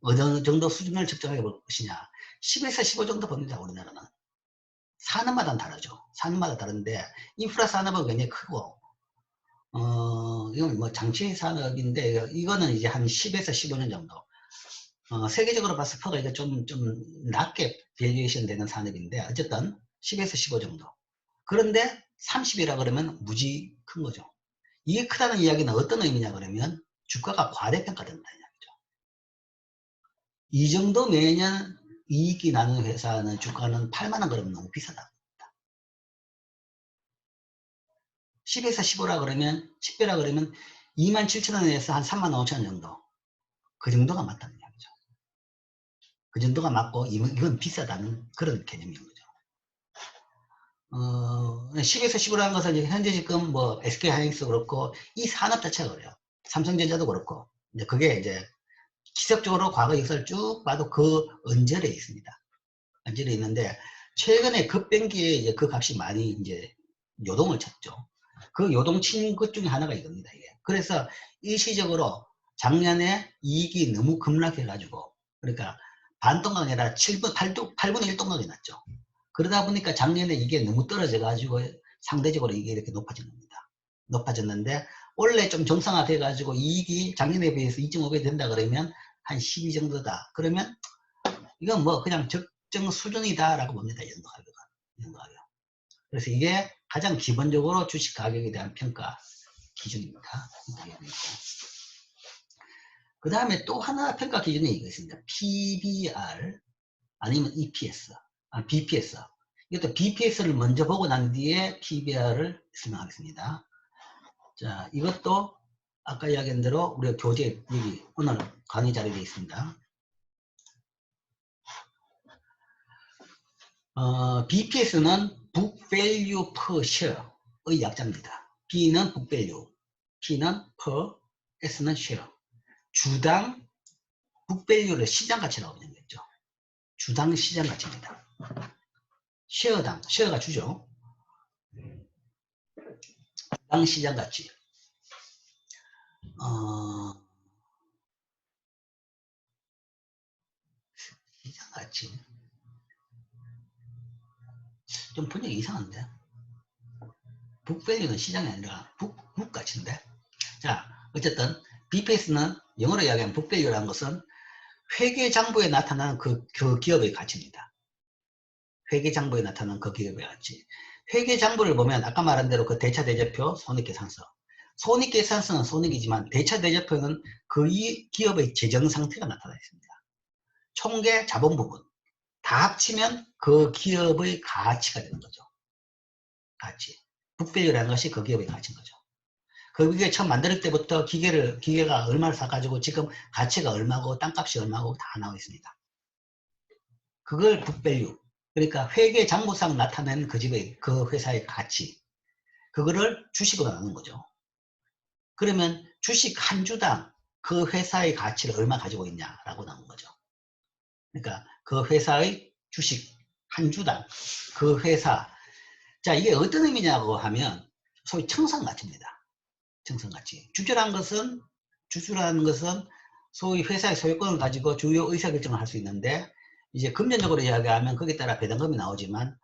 어느 정도 수준을 적정하게 볼 것이냐. 10에서 15 정도 봅니다, 우리나라는. 산업마다 다르죠. 산업마다 다른데, 인프라 산업은 굉장히 크고, 이건 뭐 장치 산업인데, 이거는 이제 한 10에서 15년 정도. 세계적으로 봤을 때 퍼가 이거 좀 낮게 밸류에이션 되는 산업인데, 어쨌든 10에서 15 정도. 그런데 30이라 그러면 무지 큰 거죠. 이게 크다는 이야기는 어떤 의미냐 그러면 주가가 과대평가된다는 이야기죠. 이 정도 매년 이익이 나는 회사는 주가는 8만 원 그러면 너무 비싸다. 10에서 15라 그러면 10배라 그러면 27,000원에서 한 35,000원 정도. 그 정도가 맞다는 이야기죠. 그 정도가 맞고 이건 비싸다는 그런 개념인 거죠. 10에서 15라는 것은 이제 현재 지금 뭐 SK 하이닉스 그렇고 이 산업 자체가 그래요. 삼성전자도 그렇고 이제 그게 이제 기적적으로 과거 역사를 쭉 봐도 그 언저리에 있습니다. 언저리에 있는데 최근에 급변기에 이제 그 값이 많이 이제 요동을 쳤죠. 그 요동친 것 중에 하나가 이겁니다. 이게. 그래서 일시적으로 작년에 이익이 너무 급락해가지고 그러니까 반동강이 아니라 8분의 1동강이 났죠. 그러다 보니까 작년에 이게 너무 떨어져가지고 상대적으로 이게 이렇게 높아진 겁니다. 높아졌는데 원래 좀 정상화돼가지고 이익이 작년에 비해서 2.5배 된다 그러면 한 12 정도다. 그러면 이건 뭐 그냥 적정 수준이다라고 봅니다. 이 정도 가격은. 이 정도 가격. 그래서 이게 가장 기본적으로 주식 가격에 대한 평가 기준입니다. 그 다음에 또 하나 평가 기준이 이거 있습니다. PBR 아니면 EPS, BPS. 이것도 BPS를 먼저 보고 난 뒤에 PBR을 설명하겠습니다. 자, 이것도 아까 이야기한 대로 우리가 교재 여기 오늘 강의 자료에 있습니다. BPS는 Book Value Per Share의 약자입니다. B는 Book Value, P는 Per, S는 Share. 주당 Book Value를 시장 가치라고 정했죠. 주당 시장 가치입니다. 쉐어당, 쉐어가 주죠. 주당 시장 가치. 시장 가치. 좀 분위기 이상한데. 북밸류는 시장이 아니라 북 가치인데. 자, 어쨌든 BPS는 영어로 이야기하면 북밸류라는 것은 회계장부에 나타나는 그 기업의 가치입니다. 회계장부에 나타나는 그 기업의 가치. 회계장부를 보면 아까 말한 대로 그 대차대조표, 손익계산서. 손익계산서는 손익이지만 대차대조표는 그 기업의 재정상태가 나타나 있습니다. 총계 자본 부분 다 합치면 그 기업의 가치가 되는 거죠. 가치. 북밸류라는 것이 그 기업의 가치인 거죠. 그게 처음 만들 때부터 기계가 얼마를 사가지고 지금 가치가 얼마고 땅값이 얼마고 다 나와 있습니다. 그걸 북밸류. 그러니까 회계 장부상 나타낸 그 집의 그 회사의 가치. 그거를 주식으로 나누는 거죠. 그러면 주식 한 주당 그 회사의 가치를 얼마 가지고 있냐라고 나오는 거죠. 그러니까 그 회사의 주식 한 주당 그 회사. 자, 이게 어떤 의미냐고 하면 소위 청산가치입니다. 청산가치. 주주라는 것은 소위 회사의 소유권을 가지고 주요 의사결정을 할 수 있는데 이제 금전적으로 이야기하면 거기에 따라 배당금이 나오지만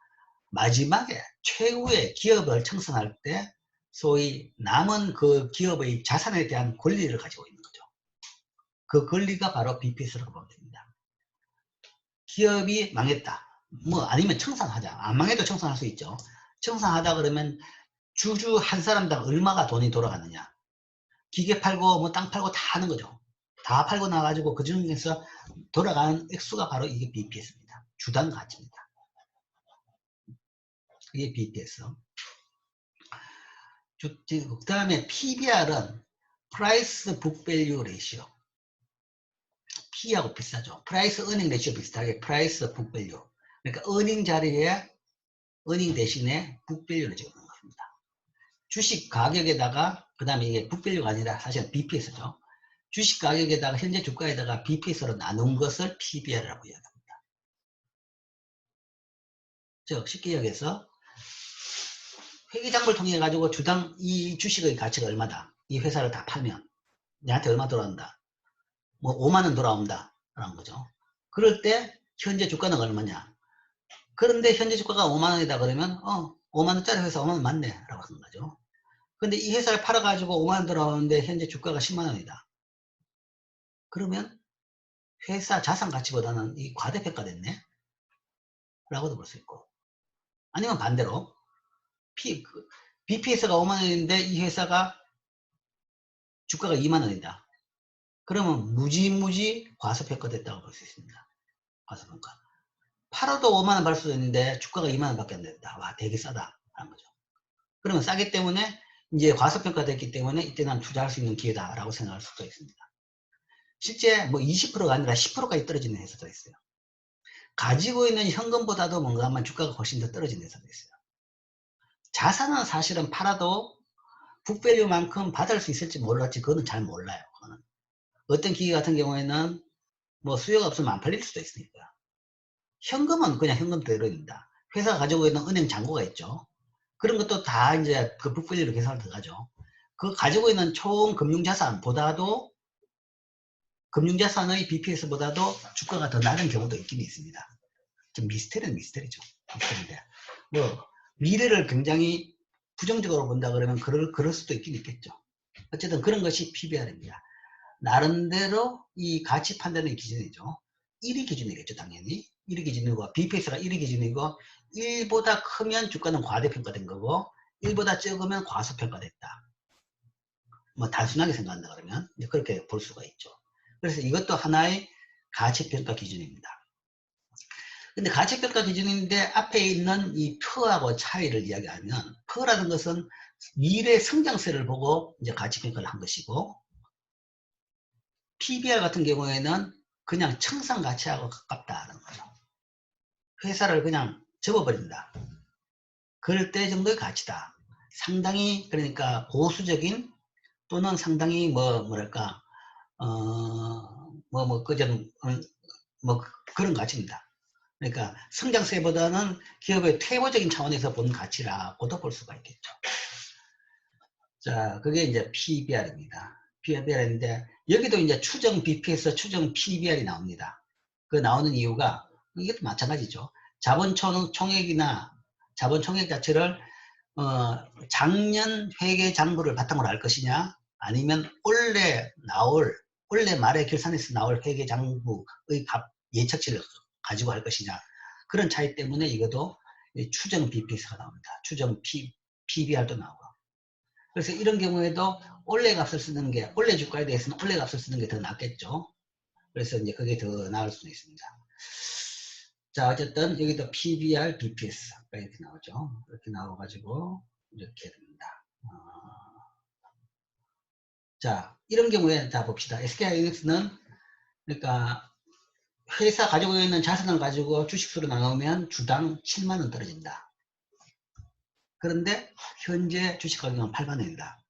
마지막에 최후의 기업을 청산할 때 소위 남은 그 기업의 자산에 대한 권리를 가지고 있는 거죠. 그 권리가 바로 BPS라고 보면 됩니다. 기업이 망했다. 뭐 아니면 청산하자. 안 망해도 청산할 수 있죠. 청산하다 그러면 주주 한 사람당 얼마가 돈이 돌아가느냐. 기계 팔고 뭐 땅 팔고 다 하는 거죠. 다 팔고 나가지고 그 중에서 돌아가는 액수가 바로 이게 BPS입니다. 주당 가치입니다. 이게 BPS. 그 다음에 PBR은 Price Book Value Ratio. P하고 비슷하죠. Price Earning Ratio 비슷하게 Price Book Value. 그러니까 earning 자리에 earning 대신에 book value를 적는 겁니다. 주식 가격에다가 그 다음에 이게 book value가 아니라 사실은 BPS죠. 주식 가격에다가 현재 주가에다가 BPS로 나눈 것을 PBR이라고 이야기합니다. 즉 쉽게 이야기해서 회계장부를 통해 가지고 주당 이 주식의 가치가 얼마다. 이 회사를 다 팔면 내한테 얼마 돌아온다. 뭐 5만 원 돌아온다. 라는 거죠. 그럴 때 현재 주가는 얼마냐. 그런데 현재 주가가 5만 원이다 그러면 5만 원짜리 회사 5만 원 맞네. 라고 하는 거죠. 근데 이 회사를 팔아가지고 5만 원 돌아오는데 현재 주가가 10만 원이다. 그러면 회사 자산 가치보다는 이 과대평가됐네. 라고도 볼 수 있고. 아니면 반대로 BPS가 5만 원인데 이 회사가 주가가 2만 원이다. 그러면 무지무지 과소평가됐다고 볼 수 있습니다. 과소평가. 팔아도 5만 원 받을 수도 있는데 주가가 2만 원밖에 안 된다. 와, 되게 싸다. 라는 거죠. 그러면 싸기 때문에 이제 과소평가됐기 때문에 이때는 투자할 수 있는 기회다라고 생각할 수도 있습니다. 실제 뭐 20%가 아니라 10%까지 떨어지는 회사도 있어요. 가지고 있는 현금보다도 뭔가 하면 주가가 훨씬 더 떨어지는 회사도 있어요. 자산은 사실은 팔아도 북밸류만큼 받을 수 있을지 몰랐지 그거는 잘 몰라요. 그거는. 어떤 기계 같은 경우에는 뭐 수요가 없으면 안 팔릴 수도 있으니까. 현금은 그냥 현금대로 입니다. 회사가 가지고 있는 은행 잔고가 있죠. 그런 것도 다 이제 그 북밸류로 계산을 들어가죠. 그 가지고 있는 총 금융자산보다도 금융자산의 BPS보다도 주가가 더 낮은 경우도 있긴 있습니다. 좀 미스테리는 미스테리죠. 미스테리인데 뭐 미래를 굉장히 부정적으로 본다 그러면 그럴 수도 있긴 있겠죠. 어쨌든 그런 것이 PBR입니다. 나름대로 이 가치 판단의 기준이죠. 1위 기준이겠죠, 당연히. 1위 기준이고, BPS가 1위 기준이고, 1보다 크면 주가는 과대평가된 거고, 1보다 적으면 과소평가됐다. 뭐, 단순하게 생각한다 그러면, 그렇게 볼 수가 있죠. 그래서 이것도 하나의 가치평가 기준입니다. 근데 가치평가 기준인데, 앞에 있는 이 P하고 차이를 이야기하면, P라는 것은 미래 성장세를 보고 이제 가치평가를 한 것이고, PBR 같은 경우에는 그냥 청산 가치하고 가깝다는 거죠. 회사를 그냥 접어버린다. 그럴 때 정도의 가치다. 상당히 그러니까 고수적인 또는 상당히 뭐랄까 그전 뭐 그런 가치입니다. 그러니까 성장세보다는 기업의 퇴보적인 차원에서 본 가치라고도 볼 수가 있겠죠. 자, 그게 이제 PBR입니다. PBR인데 여기도 이제 추정 BP에서 추정 PBR이 나옵니다. 그 나오는 이유가 이것도 마찬가지죠. 자본총액이나 자본총액 자체를 작년 회계 장부를 바탕으로 할 것이냐 아니면 올해 말에 결산해서 나올 회계 장부의 예측치를 가지고 할 것이냐 그런 차이 때문에 이것도 추정 BPS가 나옵니다. 추정 PBR도 나오고 그래서 이런 경우에도 올해 값을 쓰는 게 올해 주가에 대해서는 올해 값을 쓰는 게 더 낫겠죠. 그래서 이제 그게 더 나을 수도 있습니다. 자, 어쨌든 여기도 PBR, BPS가 이렇게 나오죠. 이렇게 나와가지고 이렇게 됩니다. 자, 이런 경우에 자 봅시다. SK하이닉스는 그러니까 회사 가지고 있는 자산을 가지고 주식수로 나누면 주당 7만 원 떨어진다. 그런데 현재 주식 가격은 8만 원이다.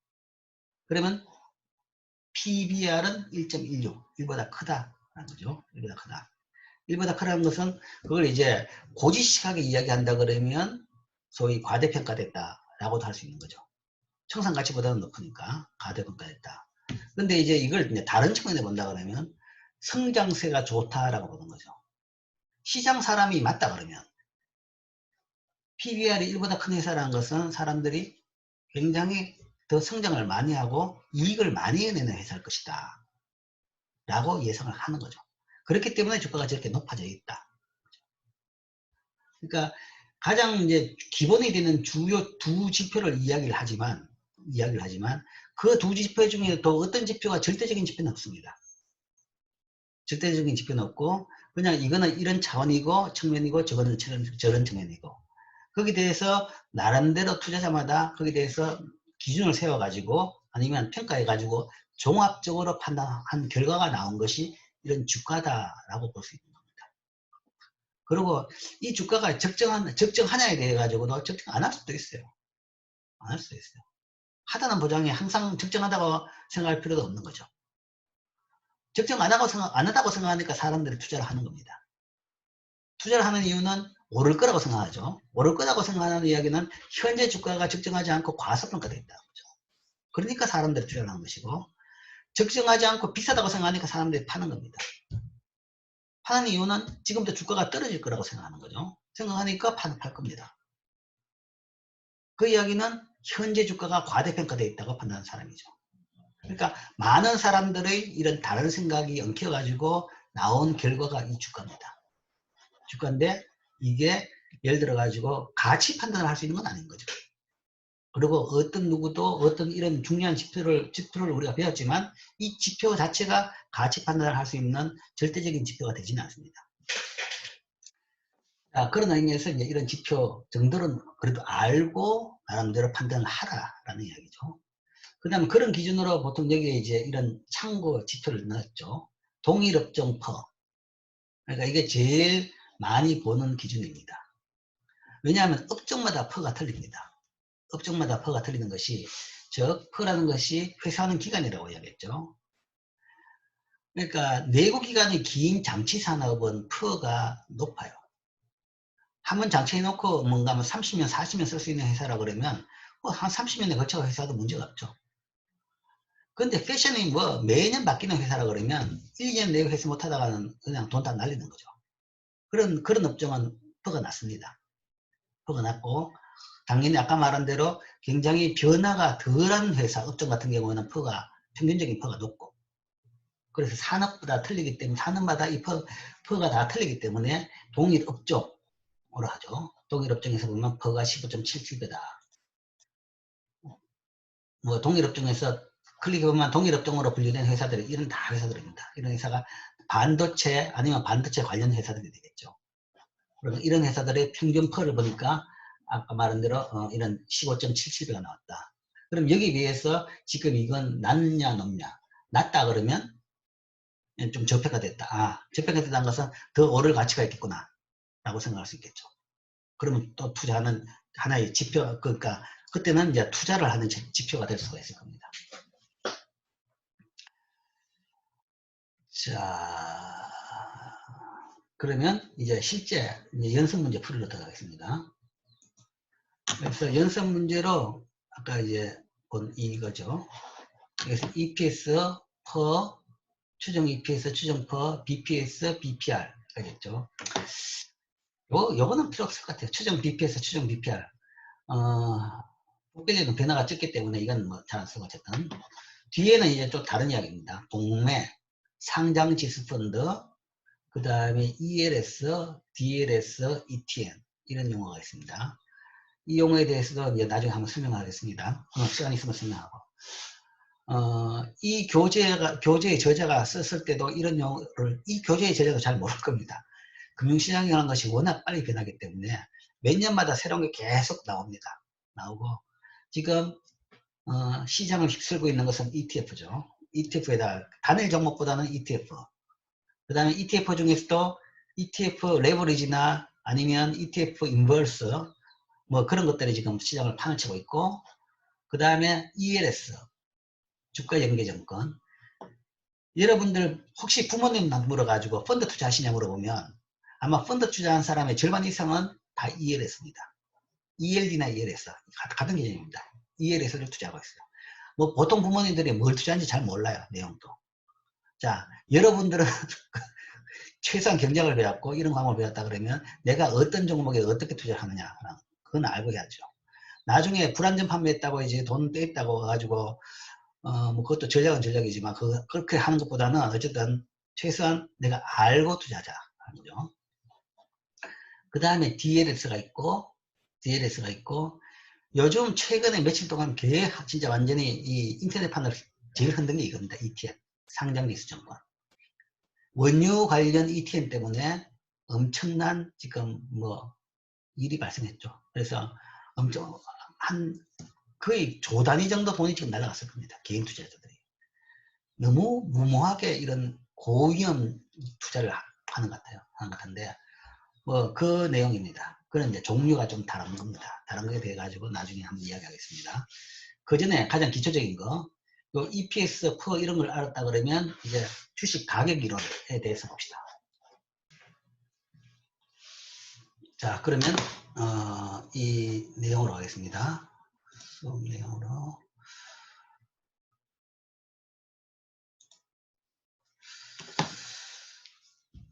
그러면 PBR은 1.16, 1보다 크다라는 거죠. 1보다 크다. 1보다 크다는 것은 그걸 이제 고지식하게 이야기한다 그러면 소위 과대평가됐다라고도 할 수 있는 거죠. 청산가치보다는 높으니까 과대평가됐다. 근데 이제 이걸 이제 다른 측면에 본다 그러면 성장세가 좋다라고 보는 거죠. 시장 사람이 맞다 그러면 PBR이 1보다 큰 회사라는 것은 사람들이 굉장히 더 성장을 많이 하고 이익을 많이 내는 회사일 것이다. 라고 예상을 하는 거죠. 그렇기 때문에 주가가 저렇게 높아져 있다. 그러니까 가장 이제 기본이 되는 주요 두 지표를 이야기를 하지만 그 두 지표 중에도 어떤 지표가 절대적인 지표는 없습니다. 절대적인 지표는 없고 그냥 이거는 이런 차원이고 측면이고 저거는 저런 측면이고 거기에 대해서 나름대로 투자자마다 거기에 대해서 기준을 세워가지고 아니면 평가해가지고 종합적으로 판단한 결과가 나온 것이 이런 주가다라고 볼 수 있는 겁니다. 그리고 이 주가가 적정하냐에 대해 가지고도 적정 안 할 수도 있어요. 안 할 수도 있어요. 하다는 보장이 항상 적정하다고 생각할 필요도 없는 거죠. 적정 안 하다고 생각하니까 사람들이 투자를 하는 겁니다. 투자를 하는 이유는 오를 거라고 생각하죠. 오를 거라고 생각하는 이야기는 현재 주가가 적정하지 않고 과소평가되어 있다는 거죠. 그러니까 사람들이 투자를 하는 것이고, 적정하지 않고 비싸다고 생각하니까 사람들이 파는 겁니다. 파는 이유는 지금부터 주가가 떨어질 거라고 생각하는 거죠. 생각하니까 팔 겁니다. 그 이야기는 현재 주가가 과대평가되어 있다고 판단하는 사람이죠. 그러니까 많은 사람들의 이런 다른 생각이 엉켜가지고 나온 결과가 이 주가입니다. 주가인데 이게 예를 들어 가지고 가치 판단을 할 수 있는 건 아닌 거죠. 그리고 어떤 누구도 어떤 이런 중요한 지표를 우리가 배웠지만 이 지표 자체가 가치 판단을 할 수 있는 절대적인 지표가 되지는 않습니다. 자, 그런 의미에서 이제 이런 지표 정도는 그래도 알고 나름대로 판단을 하라라는 이야기죠. 그 다음에 그런 기준으로 보통 여기에 이제 이런 참고 지표를 넣었죠. 동일업종 퍼. 그러니까 이게 제일 많이 보는 기준입니다. 왜냐하면 업종마다 퍼가 틀립니다. 업종마다 퍼가 틀리는 것이, 즉 퍼라는 것이 회사하는 기간이라고 이야기했죠. 그러니까 내구 기간이 긴 장치 산업은 퍼가 높아요. 한번 장치해놓고 뭔가 30년, 40년 쓸 수 있는 회사라 그러면 한 30년에 걸쳐 회사도 문제가 없죠. 근데 패션이 뭐 매년 바뀌는 회사라 그러면 1년 내에 회사 못하다가는 그냥 돈 다 날리는 거죠. 그런 업종은 퍼가 낮습니다. 퍼가 낮고, 당연히 아까 말한 대로 굉장히 변화가 덜한 회사, 업종 같은 경우에는 평균적인 퍼가 높고, 그래서 산업보다 틀리기 때문에, 산업마다 이 퍼가 다 틀리기 때문에 동일 업종으로 하죠. 동일 업종에서 보면 퍼가 15.77배다. 뭐 동일 업종에서 클릭해보면 동일 업종으로 분류된 회사들이, 이런 다 회사들입니다. 이런 회사가 반도체 아니면 반도체 관련 회사들이 되겠죠. 그러면 이런 회사들의 평균 퍼를 보니까 아까 말한 대로 이런 15.77배가 나왔다. 그럼 여기 비해서 지금 이건 낮냐 높냐? 낮다 그러면 좀 저평가 됐다. 아, 저평가 됐다는 것은 더 오를 가치가 있겠구나 라고 생각할 수 있겠죠. 그러면 또 투자하는 하나의 지표, 그러니까 그때는 이제 투자를 하는 지표가 될 수가 있을 겁니다. 자, 그러면 이제 실제 연습 문제 풀이로 들어가겠습니다. 그래서 연습 문제로 아까 이제 본 이거죠. 그래서 EPS per 추정 EPS 추정 per BPS BPR 가겠죠. 요거는 필요 없을 것 같아요. 추정 BPS 추정 BPR. 복별리는 변화가 적기 때문에 이건 뭐 잘 안 쓰고 어쨌든 뒤에는 이제 좀 다른 이야기입니다. 동매, 상장지수펀드, 그 다음에 ELS, DLS, ETN 이런 용어가 있습니다. 이 용어에 대해서도 이제 나중에 한번 설명하겠습니다. 시간 있으면 설명하고. 이 교재의 저자가 썼을 때도 이런 용어를, 이 교재의 저자도 잘 모를 겁니다. 금융시장이라는 것이 워낙 빨리 변하기 때문에 몇 년마다 새로운 게 계속 나옵니다. 나오고, 지금, 시장을 휩쓸고 있는 것은 ETF죠. ETF에다, 단일 종목보다는 ETF. 그 다음에 ETF 중에서도 ETF 레버리지나 아니면 ETF 인버스, 뭐 그런 것들이 지금 시장을 판을 치고 있고, 그 다음에 ELS, 주가 연계증권. 여러분들 혹시 부모님한테 물어가지고 펀드 투자하시냐 물어보면 아마 펀드 투자한 사람의 절반 이상은 다 ELS입니다. ELD나 ELS 같은 개념입니다. ELS를 투자하고 있어요. 뭐 보통 부모님들이 뭘 투자하는지 잘 몰라요. 내용도. 자, 여러분들은 최소한 경쟁을 배웠고 이런 과목을 배웠다 그러면 내가 어떤 종목에 어떻게 투자를 하느냐 그건 알고 해야죠. 나중에 불안전 판매했다고 이제 돈 떼있다고 가지고 뭐 그것도 전략은 전략이지만 그렇게 하는 것보다는 어쨌든 최소한 내가 알고 투자하자 하는 거죠. 그 다음에 DLS가 있고 요즘 최근에 며칠 동안 진짜 완전히 이 인터넷 판을 제일 흔든 게 이겁니다. ETF 상장리스증권 원유 관련 ETN 때문에 엄청난 지금 뭐 일이 발생했죠. 그래서 엄청 거의 조 단위 정도 돈이 지금 날아갔을 겁니다. 개인 투자자들이. 너무 무모하게 이런 고위험 투자를 하는 것 같은데, 뭐, 그 내용입니다. 그런 이제 종류가 좀 다른 겁니다. 다른 거에 대해 가지고 나중에 한번 이야기하겠습니다. 그 전에 가장 기초적인 거, 요 EPS, 퍼 이런 걸 알았다 그러면 이제 주식 가격 이론에 대해서 봅시다. 자, 그러면 이 내용으로 하겠습니다. 수업 내용으로.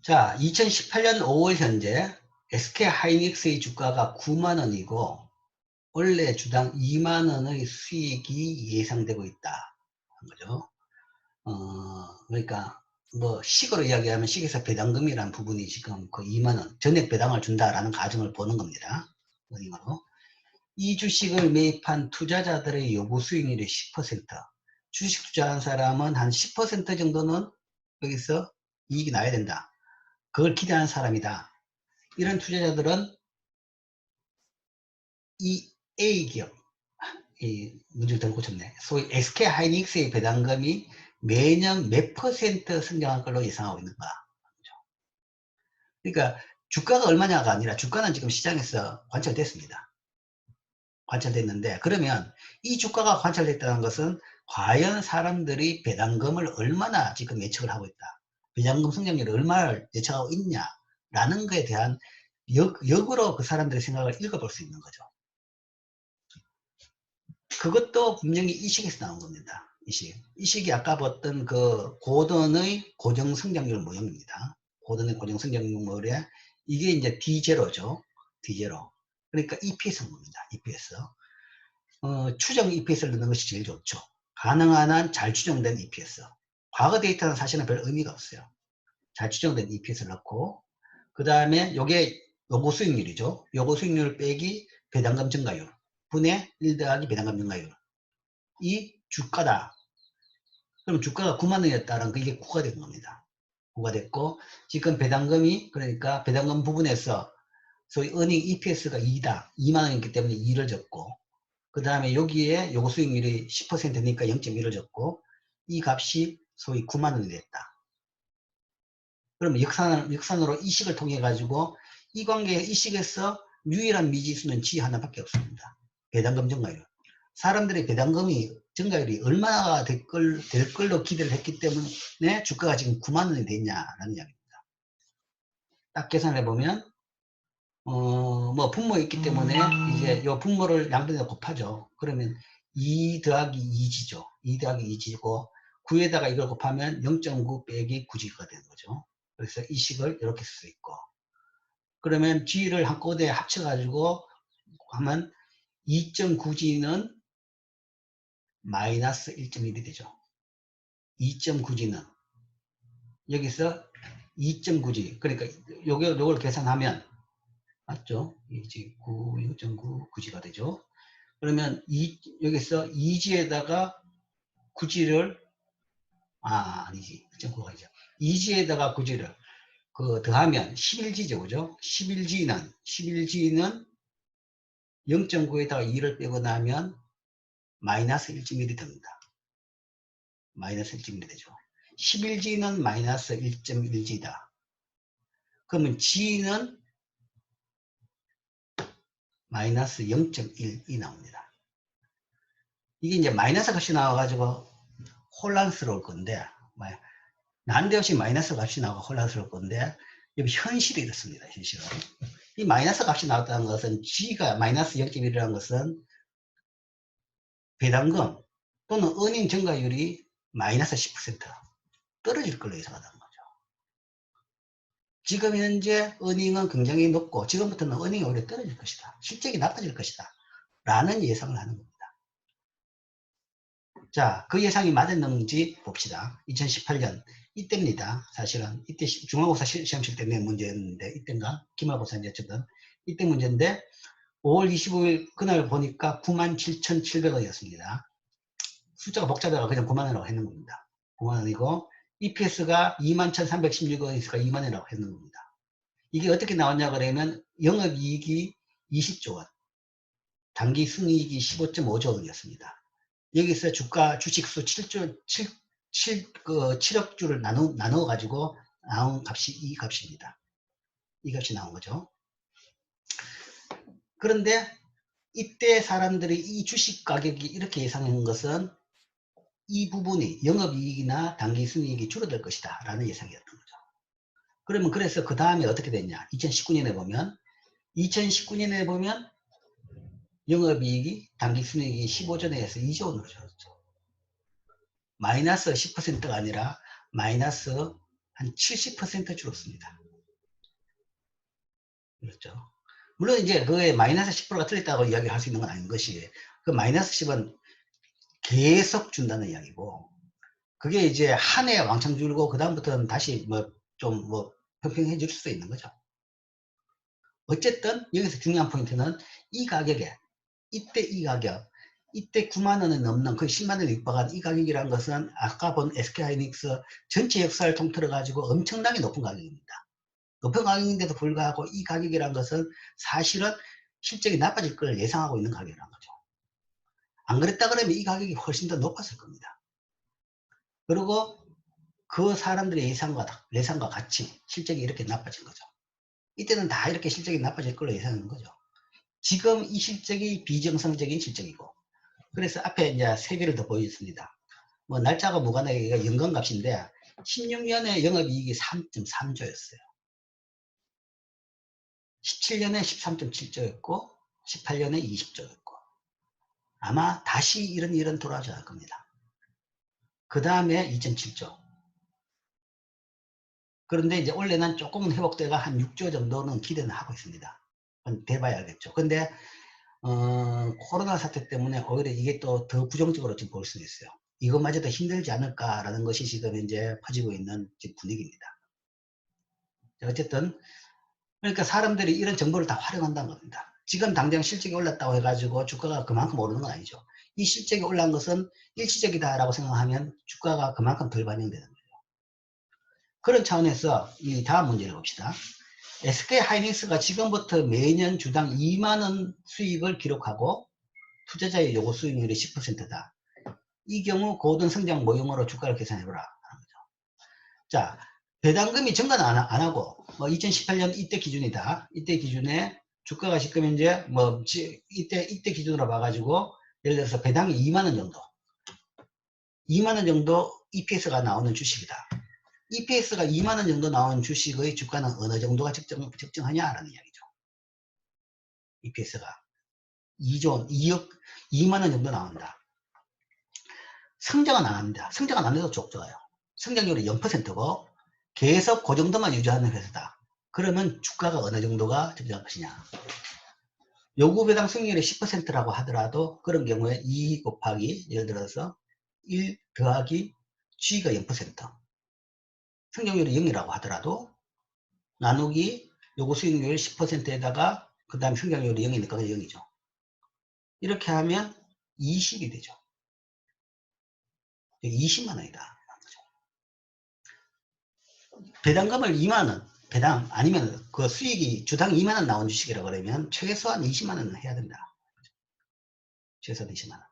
자, 2018년 5월 현재 SK 하이닉스의 주가가 9만 원이고 원래 주당 2만 원의 수익이 예상되고 있다. 한 거죠. 그러니까 뭐 식으로 이야기하면 식에서 배당금이라는 부분이 지금 그 2만 원 전액 배당을 준다라는 가정을 보는 겁니다. 은행으로. 이 주식을 매입한 투자자들의 요구 수익률이 10%. 주식 투자한 사람은 한 10% 정도는 여기서 이익이 나야 된다. 그걸 기대하는 사람이다. 이런 투자자들은 이 A기업, 이 문제를 덜 고쳤네. 소위 SK 하이닉스의 배당금이 매년 몇 퍼센트 성장할 걸로 예상하고 있는가. 그러니까 주가가 얼마냐가 아니라 주가는 지금 시장에서 관찰됐습니다. 관찰됐는데 그러면 이 주가가 관찰됐다는 것은 과연 사람들이 배당금을 얼마나 지금 예측을 하고 있다. 배당금 성장률을 얼마나 예측하고 있냐라는 것에 대한 역으로 그 사람들의 생각을 읽어볼 수 있는 거죠. 그것도 분명히 이 식에서 나온 겁니다. 이 식이 아까 봤던 그 고던의 고정 성장률 모형입니다. 고던의 고정 성장률 모형에 이게 이제 D0죠. D0. 그러니까 EPS인 겁니다. EPS. 추정 EPS를 넣는 것이 제일 좋죠. 가능한 한 잘 추정된 EPS. 과거 데이터는 사실은 별 의미가 없어요. 잘 추정된 EPS를 넣고 그 다음에 요게 요구 수익률이죠. 요구 수익률 빼기 배당금 증가율 분의 1 더하기 배당금 증가율. 이 주가다. 그럼 주가가 9만 원이었다는 그게 9가 된 겁니다. 9가 됐고 지금 배당금이 그러니까 배당금 부분에서 소위 earning EPS가 2다. 2만 원이기 때문에 2를 적고 그 다음에 여기에 요구 수익률이 10%니까 0.1을 적고 이 값이 소위 9만 원이 됐다. 그러면 역산으로 이 식을 통해 가지고 이 관계 이 식에서 유일한 미지수는 G 하나밖에 없습니다. 배당금 증가율. 사람들의 배당금이 증가율이 얼마나 될 걸로 기대를 했기 때문에 주가가 지금 9만 원이 됐냐라는 이야기입니다. 딱 계산해 보면 뭐 분모 있기 때문에 이제 요 분모를 양변에 곱하죠. 그러면 2 더하기 2지죠. 2 더하기 2지고 9에다가 이걸 곱하면 0.9 빼기 9지가 되는 거죠. 그래서 이 식을 이렇게 쓸 수 있고 그러면 G를 한꺼번에 합쳐가지고 하면 2.9G는 마이너스 1.1이 되죠. 2.9G는 여기서 2.9G 그러니까 요걸 계산하면 맞죠? 0.9, 9G가 되죠. 그러면 여기서 2G에다가 9G를 아니지 1.9가 아니죠. 2G에다가 9G를 더하면 11G죠. 그죠? 11G는 0.9에다가 2를 빼고 나면 마이너스 1.1이 됩니다. 마이너스 1.1이 되죠. 11G는 마이너스 1.1G다. 그러면 G는 마이너스 0.1이 나옵니다. 이게 이제 마이너스 값이 나와가지고 혼란스러울 건데, 난데없이 마이너스 값이 나오고 혼란스러울 건데, 여기 현실이 이렇습니다. 현실은. 이 마이너스 값이 나왔다는 것은 G가 마이너스 0.1이라는 것은 배당금 또는 은행 증가율이 마이너스 10% 떨어질 걸로 예상하다는 거죠. 지금 현재 은행은 굉장히 높고 지금부터는 은행이 오히려 떨어질 것이다. 실적이 나빠질 것이다. 라는 예상을 하는 겁니다. 자, 그 예상이 맞았는지 봅시다. 2018년 이때입니다. 사실은 이때 중간고사 시험 칠 때 낸 문제였는데 이때인가? 기말고사인지 어쨌든 이때 문제인데 5월 25일 그날 보니까 97,700원이었습니다. 숫자가 복잡해가 그냥 9만 원이라고 했는 겁니다. 9만 원이고 EPS가 21,316원이니까 2만 원이라고 했는 겁니다. 이게 어떻게 나왔냐 그러면 영업이익이 20조 원, 단기 순이익이 15.5조 원이었습니다. 여기서 주식수 7억 주를 나누어 가지고 나온 값이 이 값입니다. 이 값이 나온 거죠. 그런데 이때 사람들이 이 주식 가격이 이렇게 예상한 것은 이 부분이 영업이익이나 단기순이익이 줄어들 것이다 라는 예상이었던 거죠. 그러면 그래서 그 다음에 어떻게 됐냐 2019년에 보면 2019년에 보면 영업이익이 당기순이익이 15조 내에서 2조 원으로 줄었죠. 마이너스 10%가 아니라 마이너스 한 70% 줄었습니다. 그렇죠. 물론 이제 그게 마이너스 10%가 틀렸다고 이야기할 수 있는 건 아닌 것이, 그 마이너스 10은 계속 준다는 이야기고, 그게 이제 한 해 왕창 줄고 그 다음부터는 다시 좀 평평해 질 수도 있는 거죠. 어쨌든 여기서 중요한 포인트는 이 가격에, 이때 이 가격, 이때 9만 원이 넘는 거의 10만 원에 육박한 이 가격이라는 것은 아까 본 SK하이닉스 전체 역사를 통틀어 가지고 엄청나게 높은 가격입니다. 높은 가격인데도 불구하고 이 가격이라는 것은 사실은 실적이 나빠질 걸 예상하고 있는 가격이라는 거죠. 안 그랬다 그러면 이 가격이 훨씬 더 높았을 겁니다. 그리고 그 사람들의 예상과 같이 실적이 이렇게 나빠진 거죠. 이때는 다 이렇게 실적이 나빠질 걸로 예상하는 거죠. 지금 이 실적이 비정상적인 실적이고, 그래서 앞에 이제 3개를 더 보여줬습니다. 날짜가 무관하게 연간값인데 16년에 영업이익이 3.3조였어요. 17년에 13.7조였고 18년에 20조였고 아마 다시 이런 일은 돌아오지 않을 겁니다. 그 다음에 2.7조. 그런데 이제 올해는 조금은 회복대가 한 6조 정도는 기대는 하고 있습니다. 돼봐야겠죠. 근데 코로나 사태 때문에 오히려 이게 또 더 부정적으로 지금 볼 수 있어요. 이것마저도 힘들지 않을까라는 것이 지금 이제 퍼지고 있는 분위기입니다. 어쨌든 그러니까 사람들이 이런 정보를 다 활용한다는 겁니다. 지금 당장 실적이 올랐다고 해가지고 주가가 그만큼 오르는 건 아니죠. 이 실적이 올라온 것은 일시적이다라고 생각하면 주가가 그만큼 덜 반영되는 거예요. 그런 차원에서 이 다음 문제를 봅시다. SK하이닉스가 지금부터 매년 주당 2만원 수익을 기록하고 투자자의 요구 수익률이 10%다. 이 경우 고등 성장 모형으로 주가를 계산해보라. 자, 배당금이 증가는 안 하고 2018년 이때 기준이다. 이때 기준에 주가가 지금 이제 이때 기준으로 봐가지고 예를 들어서 배당이 2만원 정도 2만원 정도 EPS가 나오는 주식이다. EPS가 2만원 정도 나오는 주식의 주가는 어느 정도가 적정하냐라는 이야기죠. EPS가 2억 2만원 정도 나온다. 성장은 안 합니다. 성장은 안 해도 좋아요. 성장률이 0%고 계속 그 정도만 유지하는 회사다. 그러면 주가가 어느 정도가 적정할 것이냐. 요구배당 수익률이 10%라고 하더라도 그런 경우에 2 곱하기 예를 들어서 1 더하기 G가 0%. 성장률이 0이라고 하더라도 나누기 요구 수익률 10%에다가 그 다음에 성장률이 0이니까 0이죠. 이렇게 하면 20이 되죠. 20만 원이다. 배당금을 2만원, 배당, 아니면 그 수익이 주당 2만원 나온 주식이라고 그러면 최소한 20만원은 해야 된다. 최소한 20만원.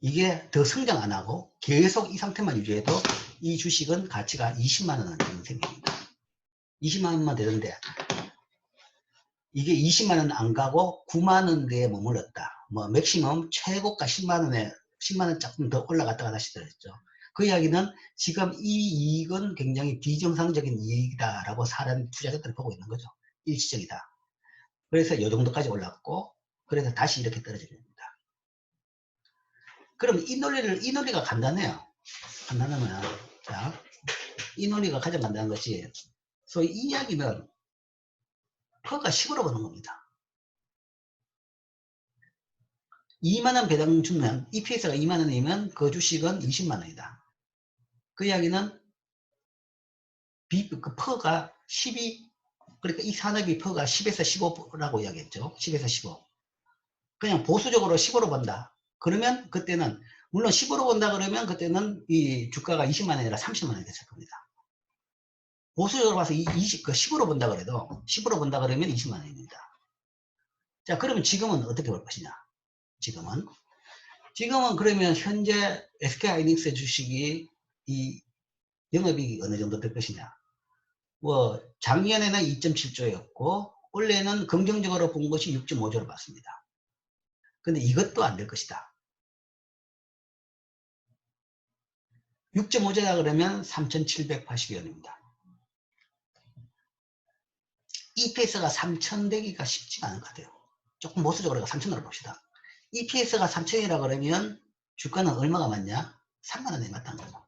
이게 더 성장 안 하고 계속 이 상태만 유지해도 이 주식은 가치가 20만원은 생깁니다. 20만원만 되는데 이게 20만원 안 가고 9만원대에 머물렀다. 맥시멈 최고가 10만원에 10만원 조금 더 올라갔다가 다시 떨어졌죠. 그 이야기는 지금 이 이익은 굉장히 비정상적인 이익이다라고 사람 투자자들이 보고 있는 거죠. 일시적이다. 그래서 이 정도까지 올랐고 그래서 다시 이렇게 떨어지는 겁니다. 그럼 이 논리가 간단해요. 간단하면 자, 이 논리가 가장 간단한 것이 소위 이 이야기는 그가 10으로 보는 겁니다. 2만원 배당 주면 EPS가 2만원이면 그 주식은 20만원이다. 그 이야기는 그 퍼가 12, 그러니까 이 산업이 퍼가 10에서 15라고 이야기했죠. 10에서 15. 그냥 보수적으로 10으로 본다. 그러면 그때는 물론 10으로 본다 그러면 그때는 이 주가가 20만원이 아니라 30만원이 됐을 겁니다. 보수적으로 봐서 10으로 본다 그래도 10으로 본다 그러면 20만원입니다. 자, 그러면 지금은 어떻게 볼 것이냐? 지금은 그러면 현재 SK하이닉스 주식이 이 영업이익이 어느 정도 될 것이냐? 작년에는 2.7조였고 올해는 긍정적으로 본 것이 6.5조로 봤습니다. 근데 이것도 안 될 것이다. 6.5조다 그러면 3,780원입니다. EPS가 3,000 되기가 쉽지가 않은 것 같아요. 조금 보수적으로 3,000으로 봅시다. EPS가 3,000이라 그러면 주가는 얼마가 맞냐? 3만 원에 맞다는 거죠.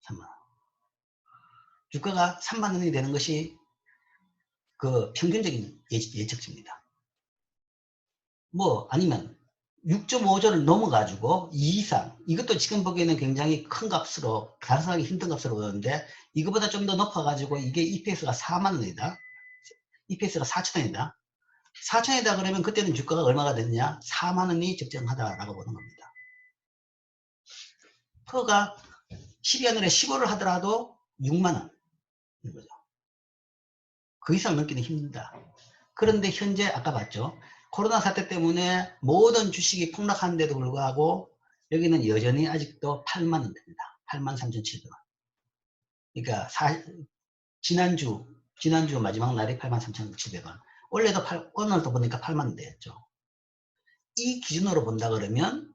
3만 원. 주가가 3만 원이 되는 것이 그 평균적인 예측치입니다. 뭐 아니면 6.5조를 넘어가지고 2 이상, 이것도 지금 보기에는 굉장히 큰 값으로 가능하기 힘든 값으로 보는데, 이거보다 좀 더 높아가지고 이게 EPS가 4만 원이다. EPS가 4,000원이다. 4,000원이다 그러면 그때는 주가가 얼마가 되느냐? 4만 원이 적정하다라고 보는 겁니다. 퍼가 12하늘에 15를 하더라도 6만 원. 거죠. 그 이상 넘기는 힘들다. 그런데 현재 아까 봤죠. 코로나 사태 때문에 모든 주식이 폭락하는데도 불구하고 여기는 여전히 아직도 8만 원대입니다. 83,700원. 그러니까 지난주 마지막 날이 83,700원. 오늘도 보니까 8만 원대였죠. 이 기준으로 본다 그러면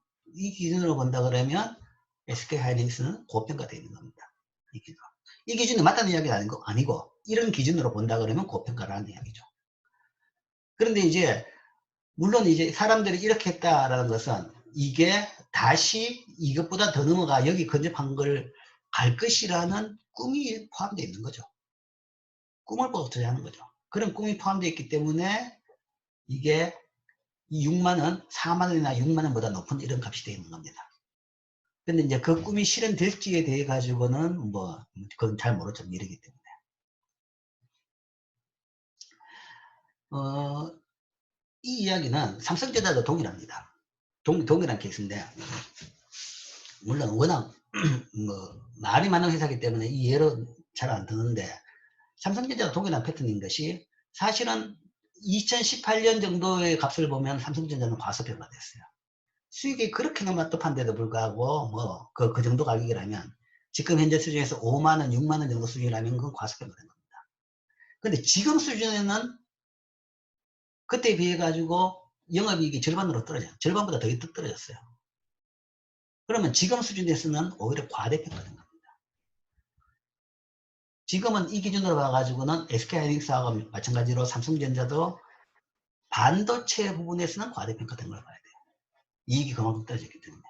SK하이닉스는 고평가되어 있는 겁니다. 이 기준이 맞다는 이야기가 아니고 이런 기준으로 본다 그러면 고평가라는 이야기죠. 그런데 이제 물론 이제 사람들이 이렇게 했다라는 것은 이게 다시 이것보다 더 넘어가 여기 근접한 걸 갈 것이라는 꿈이 포함되어 있는 거죠. 꿈을 보고 투자하는 거죠. 그런 꿈이 포함되어 있기 때문에 이게 6만 원, 4만 원이나 6만 원보다 높은 이런 값이 되어 있는 겁니다. 근데 이제 그 꿈이 실현될지에 대해 가지고는 뭐 그건 잘 모르죠. 미래이기 때문에. 이 이야기는 삼성전자도 동일합니다. 동일한 케이스인데, 물론 워낙 뭐 말이 많은 회사이기 때문에 이 예로 잘 안 드는데, 삼성전자도 동일한 패턴인 것이 사실은 2018년 정도의 값을 보면 삼성전자는 과소평가 됐어요. 수익이 그렇게 너무 높은데도 불구하고 뭐 그 정도 가격이라면 지금 현재 수준에서 5만 원, 6만 원 정도 수준이라면 그건 과소평가된 겁니다. 근데 지금 수준에는 그때에 비해 가지고 영업이익이 절반으로 떨어져요. 절반보다 더 떨어졌어요. 그러면 지금 수준에서는 오히려 과대평가된 겁니다. 지금은 이 기준으로 봐가지고는 SK하이닉스하고 마찬가지로 삼성전자도 반도체 부분에서는 과대평가된 걸 봐야 돼요. 이익이 그만큼 떨어졌기 때문에.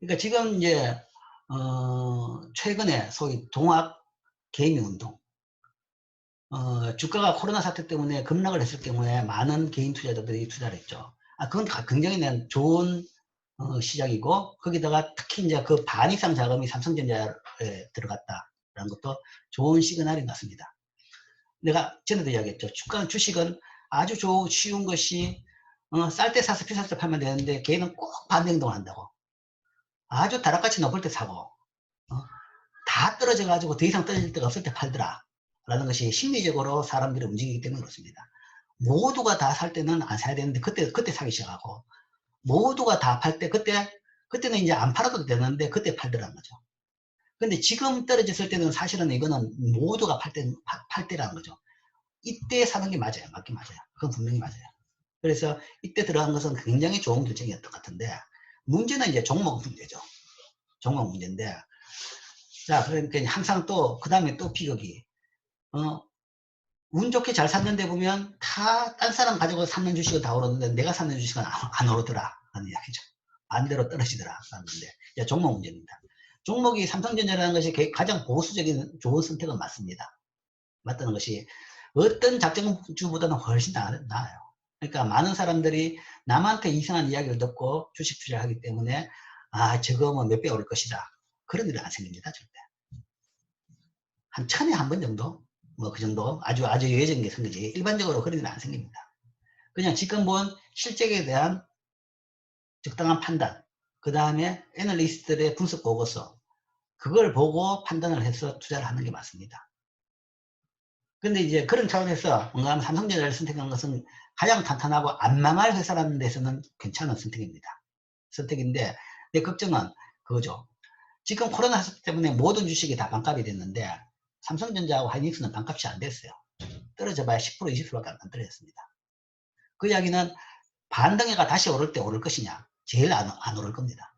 그러니까 지금 이제 최근에 소위 동학 개미 운동, 주가가 코로나 사태 때문에 급락을 했을 경우에 많은 개인 투자자들이 투자를 했죠. 그건 굉장히 좋은 시작이고, 거기다가 특히 이제 그 반 이상 자금이 삼성전자에 들어갔다라는 것도 좋은 시그널인 것 같습니다. 내가 전에도 이야기했죠. 주식은 아주 쉬운 것이 쌀 때 사서 비쌀 때 팔면 되는데, 걔는 꼭 반대 행동을 한다고. 아주 다락같이 높을 때 사고 다 떨어져 가지고 더 이상 떨어질 데가 없을 때 팔더라 라는 것이 심리적으로 사람들이 움직이기 때문에 그렇습니다. 모두가 다 살 때는 안 사야 되는데 그때 사기 시작하고, 모두가 다 팔 때 그때는 이제 안 팔아도 되는데 그때 팔더라는 거죠. 근데 지금 떨어졌을 때는 사실은 이거는 모두가 팔 때라는 거죠. 이때 사는 게 맞아요. 맞긴 맞아요. 그건 분명히 맞아요. 그래서 이때 들어간 것은 굉장히 좋은 결정이었던 것 같은데, 문제는 이제 종목 문제죠. 종목 문제인데, 자, 그러니까 항상 또 그 다음에 또 비극이 운 좋게 잘 샀는데 보면 다 딴 사람 가지고 샀는 주식은 다 오르는데 내가 샀는 주식은 안 오르더라 라는 이야기죠. 반대로 떨어지더라 라는 건데, 종목 문제입니다. 종목이 삼성전자라는 것이 가장 보수적인 좋은 선택은 맞습니다. 맞다는 것이 어떤 작정주보다는 훨씬 나아요. 그러니까 많은 사람들이 남한테 이상한 이야기를 듣고 주식 투자를 하기 때문에 저거 뭐 몇 배 오를 것이다. 그런 일은 안 생깁니다. 절대. 한 1000에 한 번 정도? 뭐 그 정도? 아주 예외적인 게 생기지. 일반적으로 그런 일은 안 생깁니다. 그냥 지금 본 실적에 대한 적당한 판단, 그 다음에 애널리스트들의 분석 보고서, 그걸 보고 판단을 해서 투자를 하는 게 맞습니다. 근데 이제 그런 차원에서 뭔가 삼성전자를 선택한 것은 가장 탄탄하고 안 망할 회사라는 데서는 괜찮은 선택인데, 내 걱정은 그거죠. 지금 코로나 사태 때문에 모든 주식이 다 반값이 됐는데 삼성전자하고 하이닉스는 반값이 안 됐어요. 떨어져 봐야 10% 20%밖에 안 떨어졌습니다. 그 이야기는 반등해가 다시 오를 때 오를 것이냐? 제일 안 오를 겁니다.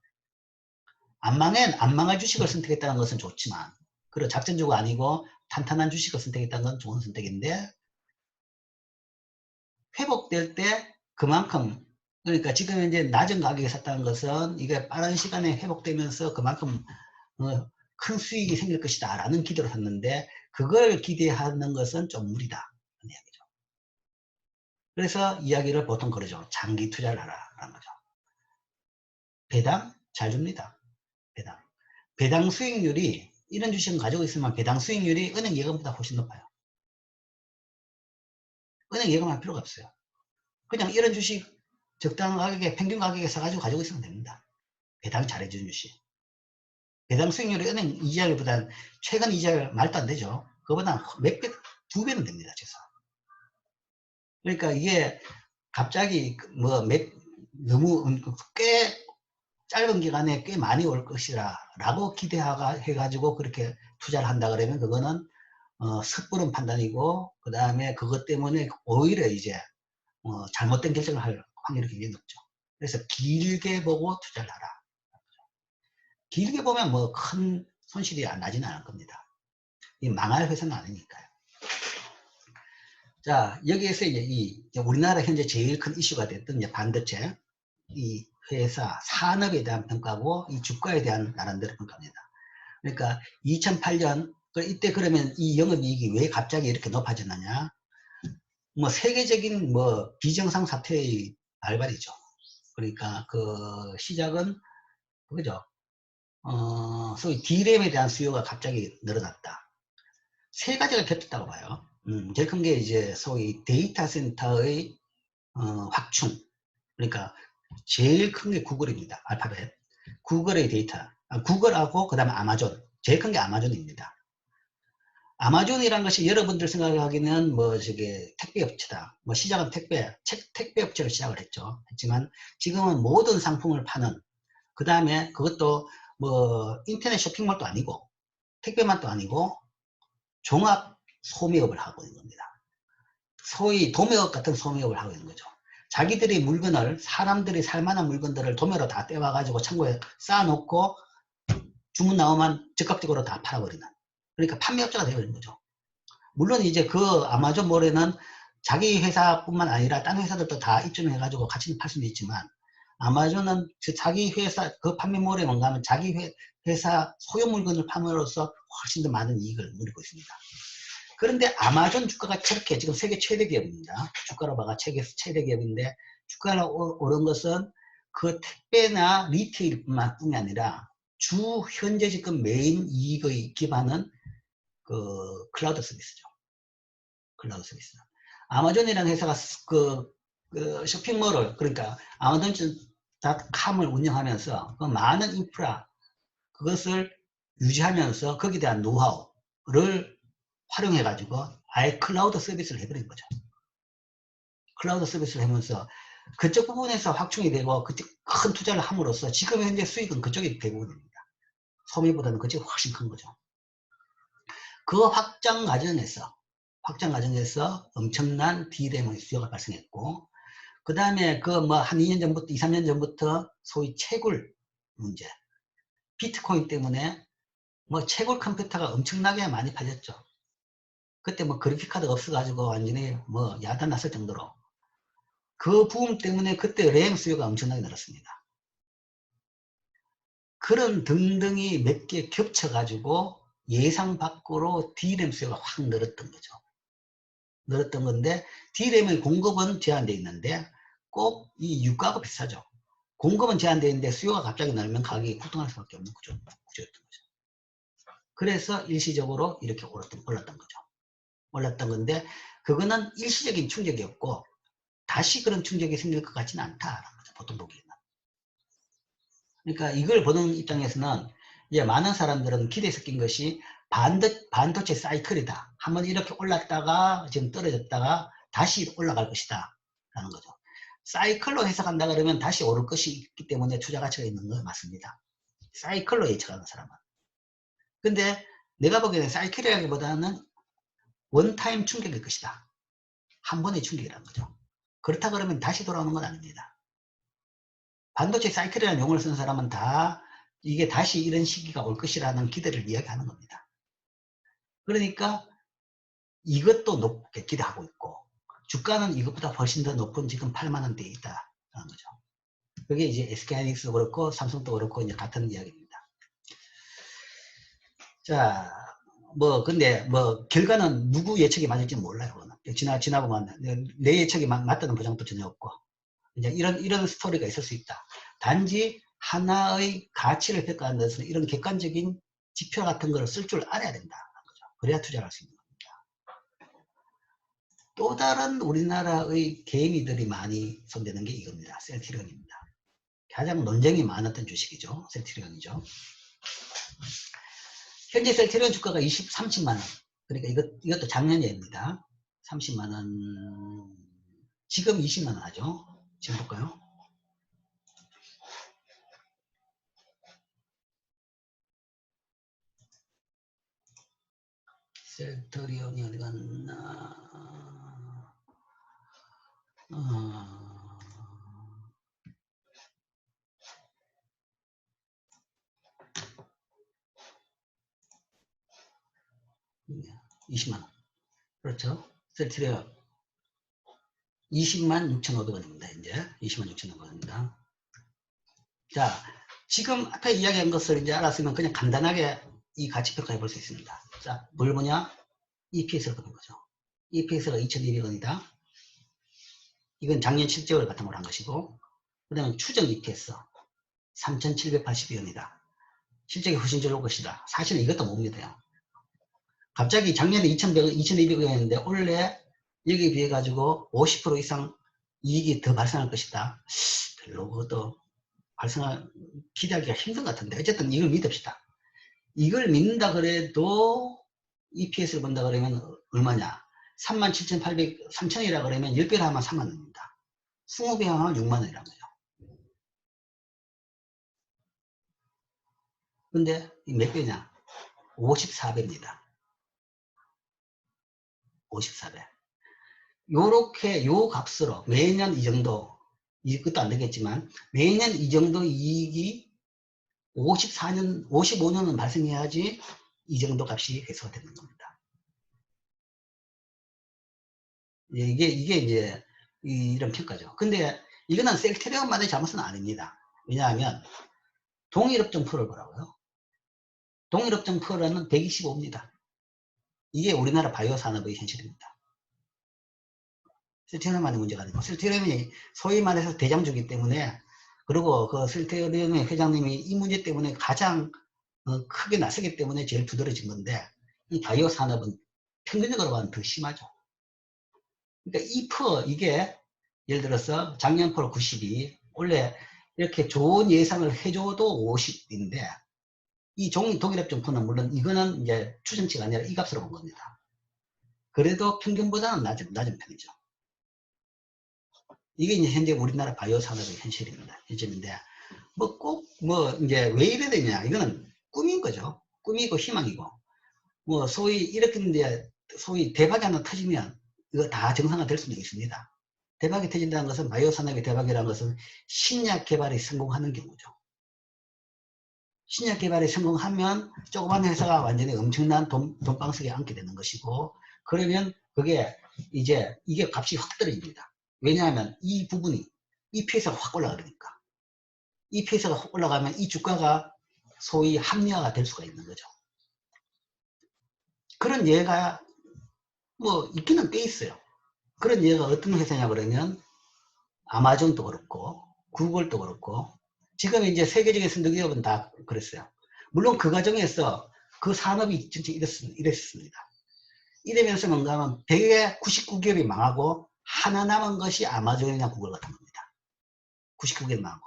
안 망할 주식을 선택했다는 것은 좋지만, 그리고 작전주가 아니고 탄탄한 주식을 선택했다는 건 좋은 선택인데 회복될 때 그만큼 그러니까 지금 이제 낮은 가격에 샀다는 것은 이게 빠른 시간에 회복되면서 그만큼 큰 수익이 생길 것이다 라는 기대로 샀는데 그걸 기대하는 것은 좀 무리다 라는 이야기죠. 그래서 이야기를 보통 그러죠. 장기 투자를 하라 라는 거죠. 배당 잘 줍니다. 배당 수익률이 이런 주식을 가지고 있으면 배당 수익률이 은행 예금보다 훨씬 높아요. 은행 예금할 필요가 없어요. 그냥 이런 주식 적당한 가격에 평균 가격에 사가지고 가지고 있으면 됩니다. 배당 잘해주는 주식. 배당 수익률이 은행 이자율보다는 최근 이자율 말도 안 되죠. 그거보다 몇 배, 2배는 됩니다. 최소. 그러니까 이게 갑자기 너무 꽤 짧은 기간에 꽤 많이 올 것이라 라고 기대해가지고 그렇게 투자를 한다 그러면 그거는 섣부른 판단이고 그 다음에 그것 때문에 오히려 이제 잘못된 결정을 할 확률이 굉장히 높죠. 그래서 길게 보고 투자를 하라. 길게 보면 뭐 큰 손실이 나지는 않을 겁니다. 이 망할 회사는 아니니까요. 자, 여기에서 이제 우리나라 현재 제일 큰 이슈가 됐던 이제 반도체, 이 회사, 산업에 대한 평가고 이 주가에 대한 나름대로 평가입니다. 그러니까 2008년, 이때 그러면 이 영업이익이 왜 갑자기 이렇게 높아졌느냐? 뭐 세계적인 뭐 비정상 사태의 발발이죠. 그러니까 그 시작은 그거죠. 소위 D램에 대한 수요가 갑자기 늘어났다. 세 가지가 겹쳤다고 봐요. 제일 큰 게 이제 소위 데이터 센터의 확충. 그러니까 제일 큰 게 구글입니다. 알파벳. 구글의 데이터. 구글하고 그 다음에 아마존. 제일 큰 게 아마존입니다. 아마존이란 것이 여러분들 생각하기는 뭐 저게 택배 업체다. 뭐 시작은 택배 업체로 시작을 했지만 지금은 모든 상품을 파는 그 다음에 그것도 뭐 인터넷 쇼핑몰도 아니고 택배만도 아니고 종합 소매업을 하고 있는 겁니다. 소위 도매업 같은 소매업을 하고 있는 거죠. 자기들이 물건을 사람들이 살만한 물건들을 도매로 다 떼와가지고 창고에 쌓아놓고 주문 나오면 적극적으로 다 팔아버리는 그러니까 판매업자가 되어버린 거죠. 물론 이제 그 아마존몰에는 자기 회사뿐만 아니라 다른 회사들도 다 입점해가지고 같이 팔 수는 있지만 아마존은 자기 회사 그 판매몰에만 가면 자기 회사 소유 물건을 파므로써 훨씬 더 많은 이익을 누리고 있습니다. 그런데 아마존 주가가 저렇게 지금 세계 최대 기업입니다. 주가로 봐가 세계 최대 기업인데 주가가 오른 것은 그 택배나 리테일뿐만 뿐이 아니라 주 현재 지금 메인 이익의 기반은 그 클라우드 서비스죠. 클라우드 서비스. 아마존이라는 회사가 그 쇼핑몰을 그러니까 아마존닷컴을 운영하면서 그 많은 인프라 그것을 유지하면서 거기에 대한 노하우를 활용해 가지고 아예 클라우드 서비스를 해버린 거죠. 클라우드 서비스를 하면서 그쪽 부분에서 확충이 되고 그쪽 큰 투자를 함으로써 지금 현재 수익은 그쪽이 대부분입니다. 소매보다는 그쪽이 훨씬 큰 거죠. 그 확장 과정에서 엄청난 D램의 수요가 발생했고 그 다음에 그 뭐 한 2년 전부터 2, 3년 전부터 소위 채굴 문제 비트코인 때문에 뭐 채굴 컴퓨터가 엄청나게 많이 팔렸죠. 그때 뭐 그래픽카드가 없어가지고 완전히 뭐 야단났을 정도로 그 부분 때문에 그때 램 수요가 엄청나게 늘었습니다. 그런 등등이 몇 개 겹쳐가지고 예상 밖으로 D램 수요가 확 늘었던 거죠. 늘었던 건데 D램의 공급은 제한되어 있는데 꼭 이 유가가 비싸죠. 공급은 제한되어 있는데 수요가 갑자기 늘면 가격이 폭등할 수밖에 없는 구조였던 거죠. 그래서 일시적으로 이렇게 올랐던 거죠. 올랐던 건데 그거는 일시적인 충격이었고 다시 그런 충격이 생길 것 같지는 않다라는 거죠. 보통 보기에는. 그러니까 이걸 보는 입장에서는 이제 많은 사람들은 기대에 섞인 것이 반도체 사이클이다. 한번 이렇게 올랐다가 지금 떨어졌다가 다시 올라갈 것이다. 라는 거죠. 사이클로 해석한다 그러면 다시 오를 것이 있기 때문에 투자 가치가 있는 건 맞습니다. 사이클로 예측하는 사람은. 근데 내가 보기에는 사이클이라기보다는 원타임 충격일 것이다. 한 번의 충격이라는 거죠. 그렇다 그러면 다시 돌아오는 건 아닙니다. 반도체 사이클이라는 용어를 쓰는 사람은 다 이게 다시 이런 시기가 올 것이라는 기대를 이야기하는 겁니다. 그러니까 이것도 높게 기대하고 있고 주가는 이것보다 훨씬 더 높은 지금 8만 원대에 있다는 거죠. 그게 이제 SK하이닉스도 그렇고 삼성도 그렇고 이제 같은 이야기입니다. 자, 근데 결과는 누구 예측이 맞을지 몰라요. 지나보면 내 예측이 맞다는 보장도 전혀 없고 이제 이런 스토리가 있을 수 있다. 단지 하나의 가치를 평가하는 데서는 이런 객관적인 지표 같은 걸 쓸 줄 알아야 된다. 그래야 투자를 할 수 있는 겁니다. 또 다른 우리나라의 개미들이 많이 손대는 게 이겁니다. 셀트리온입니다. 가장 논쟁이 많았던 주식이죠. 셀트리온이죠. 현재 셀트리온 주가가 30만 원. 그러니까 이것도 작년 예입니다. 30만 원. 지금 20만 원 하죠. 지금 볼까요? 셀트리온이 어디 갔나? 20만 원. 그렇죠? 셀트리온 20만 6,500원입니다. 이제 20만 6,500원입니다. 자, 지금 앞에 이야기한 것을 이제 알았으면 그냥 간단하게 이 가치 평가해 볼 수 있습니다. 자, 뭘 보냐? EPS를 보는 거죠. EPS가 2,200원이다. 이건 작년 실적을 바탕으로 한 것이고, 그 다음에 추정 EPS 3,782원이다. 실적이 훨씬 좋을 것이다. 사실은 이것도 못 믿어요. 갑자기 작년에 2,200원이었는데 올해 여기에 비해 가지고 50% 이상 이익이 더 발생할 것이다. 별로 그것도 기대하기가 힘든 것 같은데 어쨌든 이걸 믿읍시다. 이걸 믿는다 그래도 EPS를 본다 그러면 얼마냐? 37,800, 3,000이라 그러면 10배를 하면 3만 원입니다. 20배 하면 6만 원이란 거죠. 근데 몇 배냐? 54배입니다. 54배. 요렇게 요 값으로 매년 이 정도, 이것도 안 되겠지만 매년 이 정도 이익이 55년은 발생해야지 이 정도 값이 회수가 되는 겁니다. 이게 이제 이런 평가죠. 근데 이거는 셀트리온만의 잘못은 아닙니다. 왜냐하면 동일업종 프로를 보라고요. 동일업종 프로는 125입니다. 이게 우리나라 바이오 산업의 현실입니다. 셀트리온만의 문제가 아니고 셀트리온이 소위 말해서 대장주기 때문에 그리고 그 셀트리온의 회장님이 이 문제 때문에 가장 크게 나서기 때문에 제일 두드러진 건데 이 바이오 산업은 평균적으로 보면 더 심하죠. 그러니까 이게 예를 들어서 작년 폴 92, 원래 이렇게 좋은 예상을 해줘도 50인데 이 동일업종 폴은 물론 이거는 이제 추정치가 아니라 이 값으로 본 겁니다. 그래도 평균보다는 낮은 편이죠. 이게 이제 현재 우리나라 바이오 산업의 현실입니다. 현실인데 이제 왜 이래 되냐? 이거는 꿈인 거죠. 꿈이고 희망이고 소위 이렇게 이제 소위 대박이 하나 터지면 이거 다 정상화 될 수는 있습니다. 대박이 터진다는 것은 바이오 산업의 대박이라는 것은 신약 개발이 성공하는 경우죠. 신약 개발이 성공하면 조그만 회사가 완전히 엄청난 돈방석에 앉게 되는 것이고 그러면 그게 이제 이게 값이 확 떨어집니다. 왜냐하면 이 부분이 EPS가 확 올라가니까 EPS가 확 올라가면 이 주가가 소위 합리화가 될 수가 있는 거죠. 그런 예가 있기는 꽤 있어요. 그런 예가 어떤 회사냐 그러면 아마존도 그렇고 구글도 그렇고 지금 이제 세계적인 선두기업은 다 그랬어요. 물론 그 과정에서 그 산업이 전체 이랬습니다. 이러면서 뭔가 하면 100에 99기업이 망하고 하나 남은 것이 아마존이나 구글 같은 겁니다. 99기업이 망하고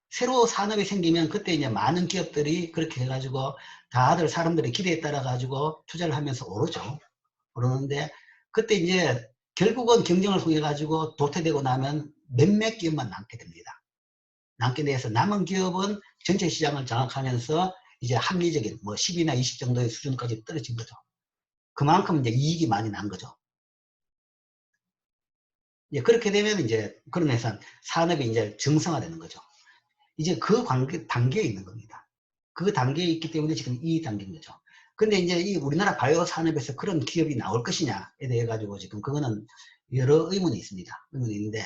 새로 산업이 생기면 그때 이제 많은 기업들이 그렇게 해가지고 다들 사람들의 기대에 따라 가지고 투자를 하면서 오르죠. 오르는데 그때 이제 결국은 경쟁을 통해 가지고 도태되고 나면 몇몇 기업만 남게 됩니다. 남게 돼서 남은 기업은 전체 시장을 장악하면서 이제 합리적인 10이나 20 정도의 수준까지 떨어진 거죠. 그만큼 이제 이익이 많이 난 거죠. 이제 그렇게 되면 이제 그런 회사 산업이 이제 정상화되는 거죠. 이제 그 단계에 있는 겁니다. 그 단계에 있기 때문에 지금 이 단계인 거죠. 근데 이제 이 우리나라 바이오 산업에서 그런 기업이 나올 것이냐에 대해 가지고 지금 그거는 여러 의문이 있습니다. 의문이 있는데,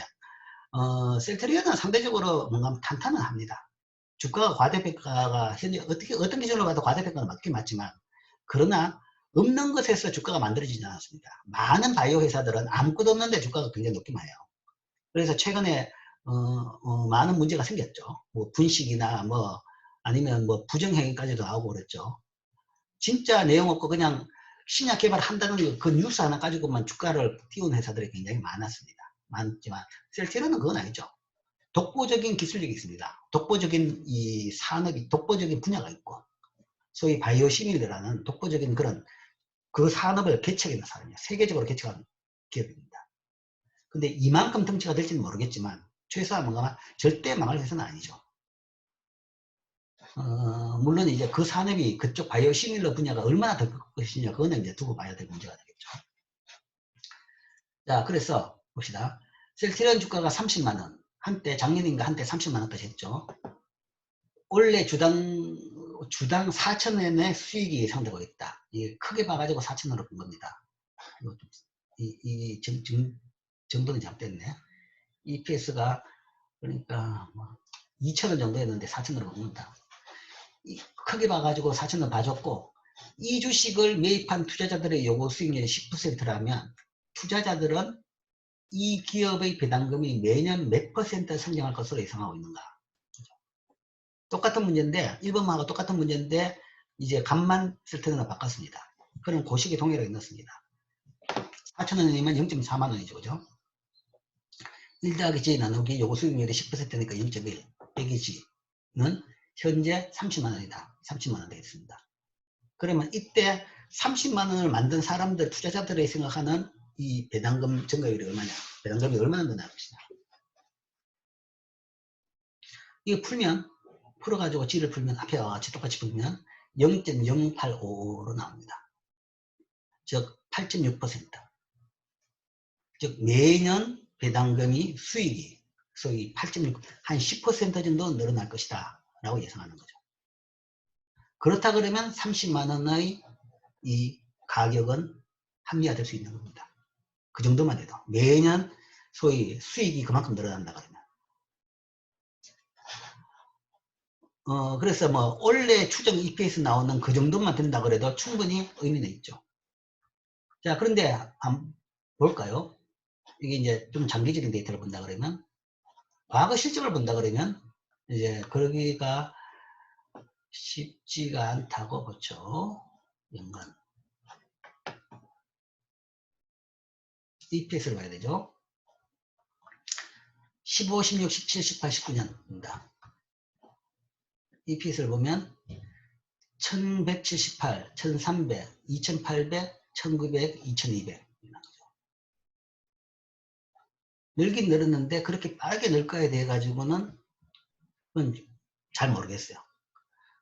셀트리온은 상대적으로 뭔가 탄탄은 합니다. 주가가 과대평가가 현재 어떤 기준으로 봐도 과대평가는 맞긴 맞지만, 그러나 없는 것에서 주가가 만들어지지 않았습니다. 많은 바이오 회사들은 아무것도 없는데 주가가 굉장히 높기만 해요. 그래서 최근에 많은 문제가 생겼죠. 뭐 분식이나 뭐 아니면 뭐 부정행위까지도 나오고 그랬죠. 진짜 내용 없고 그냥 신약 개발한다는 그 뉴스 하나 가지고만 주가를 띄운 회사들이 굉장히 많았습니다. 많지만 셀트리온은 그건 아니죠. 독보적인 기술력이 있습니다. 독보적인 이 산업이, 독보적인 분야가 있고, 소위 바이오 시밀러라는 독보적인 그런 그 산업을 개척하는 사람이에요. 세계적으로 개척한 기업입니다. 근데 이만큼 덩치가 될지는 모르겠지만 최소한 뭔가 절대 망할 회사는 아니죠. 물론 이제 그 산업이 그쪽 바이오 시밀러 분야가 얼마나 더 클 것이냐, 그거는 이제 두고 봐야 될 문제가 되겠죠. 자, 그래서 봅시다. 셀트리온 주가가 30만원, 한때 작년인가 한때 30만원까지 했죠. 원래 주당 4,000원의 수익이 예상되고 있다. 이 크게 봐가지고 4,000원으로 본 겁니다. 이 정도는 잘못됐네. EPS가 그러니까 뭐 2,000원 정도였는데 4,000원으로 봅니다. 크게 봐가지고 4,000원 봐줬고, 이 주식을 매입한 투자자들의 요구 수익률이 10%라면 투자자들은 이 기업의 배당금이 매년 몇 퍼센트 성장할 것으로 예상하고 있는가. 똑같은 문제인데, 1번하고 똑같은 문제인데 이제 값만 셀트리온으로 바꿨습니다. 그럼 고식의 동일하게 넣습니다. 4,000원이면 0.4만원이죠. 그죠? 1 더하기 G 나누기 요구 수익률이 10%니까 0.1 빼기 G는 현재 30만원이다. 30만원 되겠습니다. 그러면 이때 30만원을 만든 사람들, 투자자들이 생각하는 이 배당금 증가율이 얼마냐, 배당금이 얼마나 더 나올 것이냐. 이거 풀어가지고 G를 풀면, 앞에와 같이 똑같이 풀면 0.0855로 나옵니다. 즉 8.6%. 즉 매년 배당금이 수익이 소위 8.6, 한 10% 정도 늘어날 것이다 라고 예상하는 거죠. 그렇다 그러면 30만원의 이 가격은 합리화될 수 있는 겁니다. 그 정도만 해도 매년 소위 수익이 그만큼 늘어난다 그러면. 그래서 뭐 원래 추정 EPS 나오는 그 정도만 된다 그래도 충분히 의미는 있죠. 자, 그런데 한번 볼까요? 이게 이제 좀 장기적인 데이터를 본다 그러면, 과거 실적을 본다 그러면 이제 그러기가 쉽지가 않다고 보죠. 연간 EPS를 봐야 되죠. 15, 16, 17, 18, 19년입니다. EPS를 보면 1178, 1300, 2800, 1900, 2200 늘긴 늘었는데 그렇게 빠르게 늘 거에 대해 가지고는 잘 모르겠어요.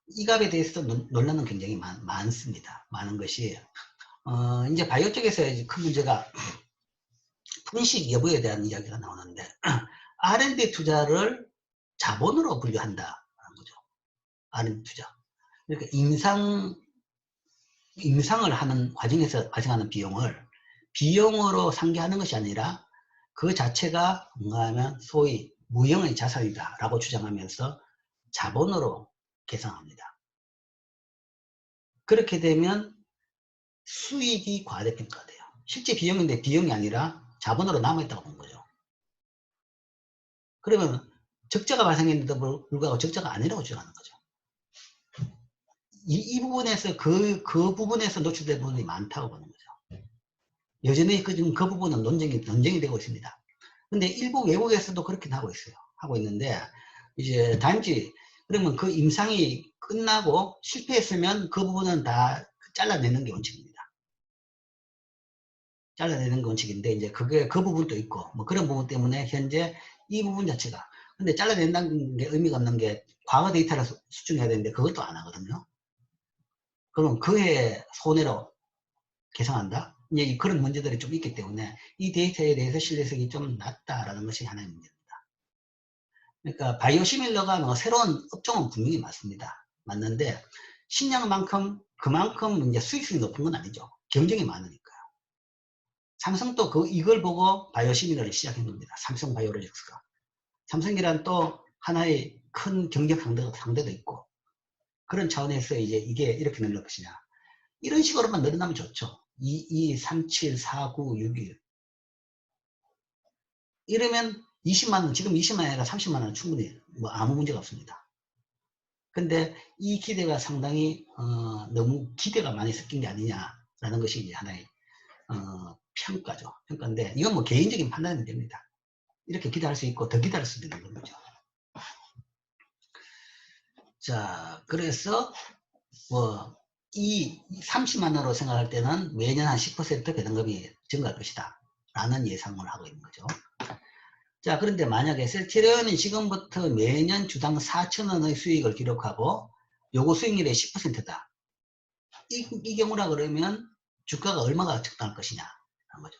이 값에 대해서 논란은 굉장히 많습니다. 많은 것이 이제 바이오 쪽에서 큰 문제가 분식 여부에 대한 이야기가 나오는데 R&D 투자를 자본으로 분류한다는 거죠. R&D 투자. 그러니까 임상을 하는 과정에서 발생하는 비용으로 상계하는 것이 아니라 그 자체가 뭔가 하면 소위 무형의 자산이다 라고 주장하면서 자본으로 계산합니다. 그렇게 되면 수익이 과대평가돼요. 실제 비용인데 비용이 아니라 자본으로 남아있다고 본 거죠. 그러면 적자가 발생했는데도 불구하고 적자가 아니라고 주장하는 거죠. 이 부분에서 그 부분에서 노출된 부분이 많다고 보는 거죠. 여전히 그 부분은 논쟁이 되고 있습니다. 근데 일부 외국에서도 그렇게 하고 있는데, 이제 단지 그러면 그 임상이 끝나고 실패했으면 그 부분은 다 잘라내는 게 원칙입니다. 잘라내는 게 원칙인데, 이제 그 부분도 있고, 뭐 그런 부분 때문에 현재 이 부분 자체가, 근데 잘라낸다는 게 의미가 없는 게 과거 데이터를 수정해야 되는데 그것도 안 하거든요. 그럼 그해 손해로 계산한다? 이제 그런 문제들이 좀 있기 때문에 이 데이터에 대해서 신뢰성이 좀 낮다라는 것이 하나의 문제입니다. 그러니까 바이오시밀러가 뭐 새로운 업종은 분명히 맞습니다. 맞는데 신약만큼 그만큼 이제 수익성이 높은 건 아니죠. 경쟁이 많으니까요. 삼성도 이걸 보고 바이오시미널을 시작한 겁니다. 삼성 바이오로직스가. 삼성이란 또 하나의 큰 경쟁 상대도 있고, 그런 차원에서 이제 이게 이렇게 늘릴 것이냐. 이런 식으로만 늘어나면 좋죠. 22, 37, 49, 61. 이러면 20만원, 지금 20만원 아니라 30만원 충분히 뭐 아무 문제가 없습니다. 근데 이 기대가 상당히 너무 기대가 많이 섞인 게 아니냐라는 것이 이제 하나의 평가죠. 평가인데 이건 뭐 개인적인 판단이 됩니다. 이렇게 기대할 수 있고 더 기대할 수도 있는 거죠. 자, 그래서 뭐 이 30만원으로 생각할 때는 매년 한 10% 배당금이 증가할 것이다 라는 예상을 하고 있는 거죠. 자, 그런데 만약에 셀트리온이 지금부터 매년 주당 4,000원의 수익을 기록하고 요거 수익률의 10%다. 이 경우라 그러면 주가가 얼마가 적당할 것이냐 하는 거죠.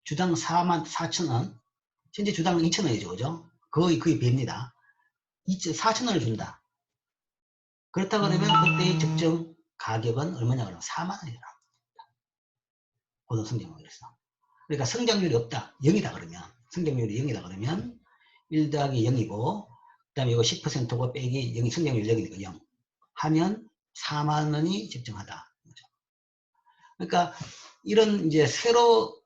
주당 44,000원, 현재 주당 2,000원이죠. 그죠? 거의 배입니다. 4,000원을 준다. 그렇다 그러면 그때의 적정 가격은 얼마냐 그러면 4만원이라고 합니다. 고등 성장률에서. 그러니까 성장률이 없다. 0이다 그러면, 성장률이 0이다 그러면 1 더하기 0이고, 그 다음에 이거 10%고 빼기 0이 성장률 0이니까 0 하면 4만원이 적정하다. 그러니까 이런 이제 새로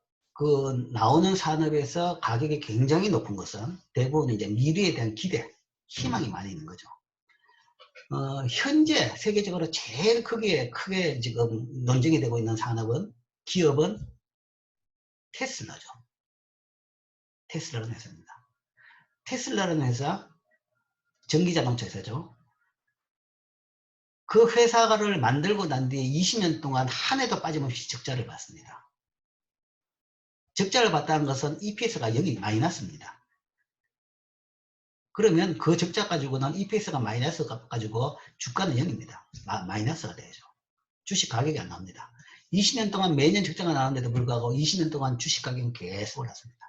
나오는 산업에서 가격이 굉장히 높은 것은 대부분 이제 미래에 대한 기대, 희망이 많이 있는 거죠. 현재 세계적으로 제일 크게 지금 논쟁이 되고 있는 산업은, 기업은 테슬라죠. 테슬라라는 회사입니다. 테슬라라는 회사, 전기자동차 회사죠. 그 회사를 만들고 난 뒤에 20년 동안 한 해도 빠짐없이 적자를 봤습니다. 적자를 봤다는 것은 EPS가 0이 마이너스입니다. 그러면 그 적자 가지고는 EPS가 마이너스 가지고 주가는 0입니다. 마이너스가 되죠. 주식 가격이 안 나옵니다. 20년 동안 매년 적자가 나오는데도 불구하고 20년 동안 주식 가격은 계속 올랐습니다.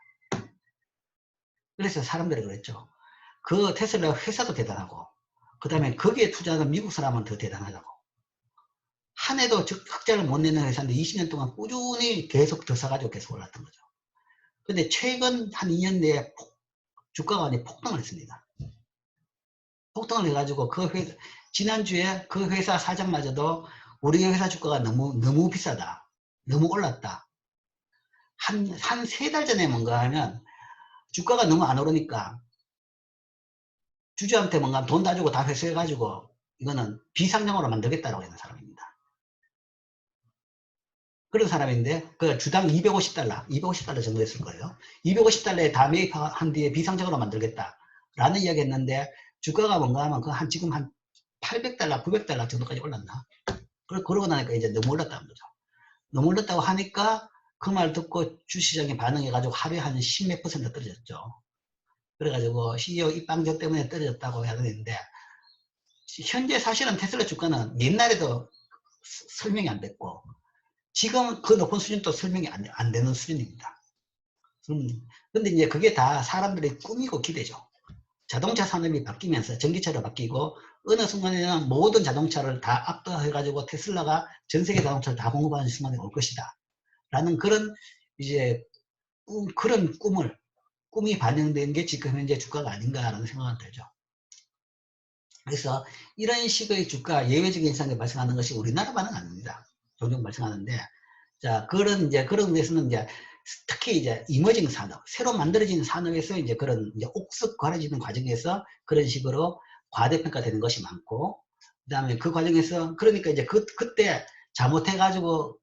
그래서 사람들이 그랬죠. 그 테슬라 회사도 대단하고, 그 다음에 거기에 투자하는 미국 사람은 더 대단하다고. 한 해도 흑자를 못 내는 회사인데 20년 동안 꾸준히 계속 더 사가지고 계속 올랐던 거죠. 근데 최근 한 2년 내에 주가가 완전히 폭등을 했습니다. 폭등을 해가지고 지난주에 그 회사 사장마저도 우리 회사 주가가 너무 비싸다. 너무 올랐다. 한 3달 전에 뭔가 하면 주가가 너무 안 오르니까 주주한테 뭔가 돈 다 주고 다 회수해가지고 이거는 비상장으로 만들겠다라고 하는 사람입니다. 그런 사람인데 그 주당 250달러 정도 했을 거예요. 250달러에 다 매입한 뒤에 비상장으로 만들겠다라는 이야기 했는데 주가가 뭔가 하면 지금 한 800달러, 900달러 정도까지 올랐나? 그러고 나니까 이제 너무 올랐다는 거죠. 너무 올랐다고 하니까 그 말 듣고 주시장이 반응해가지고 하루에 한 10몇 % 떨어졌죠. 그래가지고 CEO 입방정 때문에 떨어졌다고 하는데, 현재 사실은 테슬라 주가는 옛날에도 설명이 안 됐고, 지금 그 높은 수준도 설명이 안 되는 수준입니다. 근데 이제 그게 다 사람들의 꿈이고 기대죠. 자동차 산업이 바뀌면서 전기차로 바뀌고, 어느 순간에는 모든 자동차를 다 압도해가지고 테슬라가 전 세계 자동차를 다 공급하는 순간이 올 것이다. 라는 그런 이제 그런 꿈이 반영된 게 지금 현재 주가가 아닌가라는 생각이 들죠. 그래서 이런 식의 주가 예외적인 현상이 발생하는 것이 우리나라만은 아닙니다. 종종 발생하는데, 자, 그런 데서는 이제 특히 이제 이머징 산업, 새로 만들어진 산업에서 이제 그런 이제 옥석 가려지는 과정에서 그런 식으로 과대평가되는 것이 많고, 그 다음에 그 과정에서 그러니까 이제 그때 잘못해가지고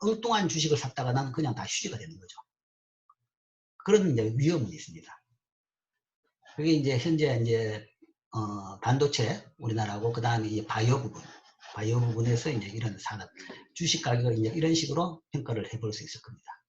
엉뚱한 주식을 샀다가는 그냥 다 휴지가 되는 거죠. 그런 이제 위험은 있습니다. 그게 이제 현재 이제 반도체 우리나라하고 그 다음에 이제 바이오 부분에서 이제 이런 산업 주식 가격을 이제 이런 식으로 평가를 해볼 수 있을 겁니다.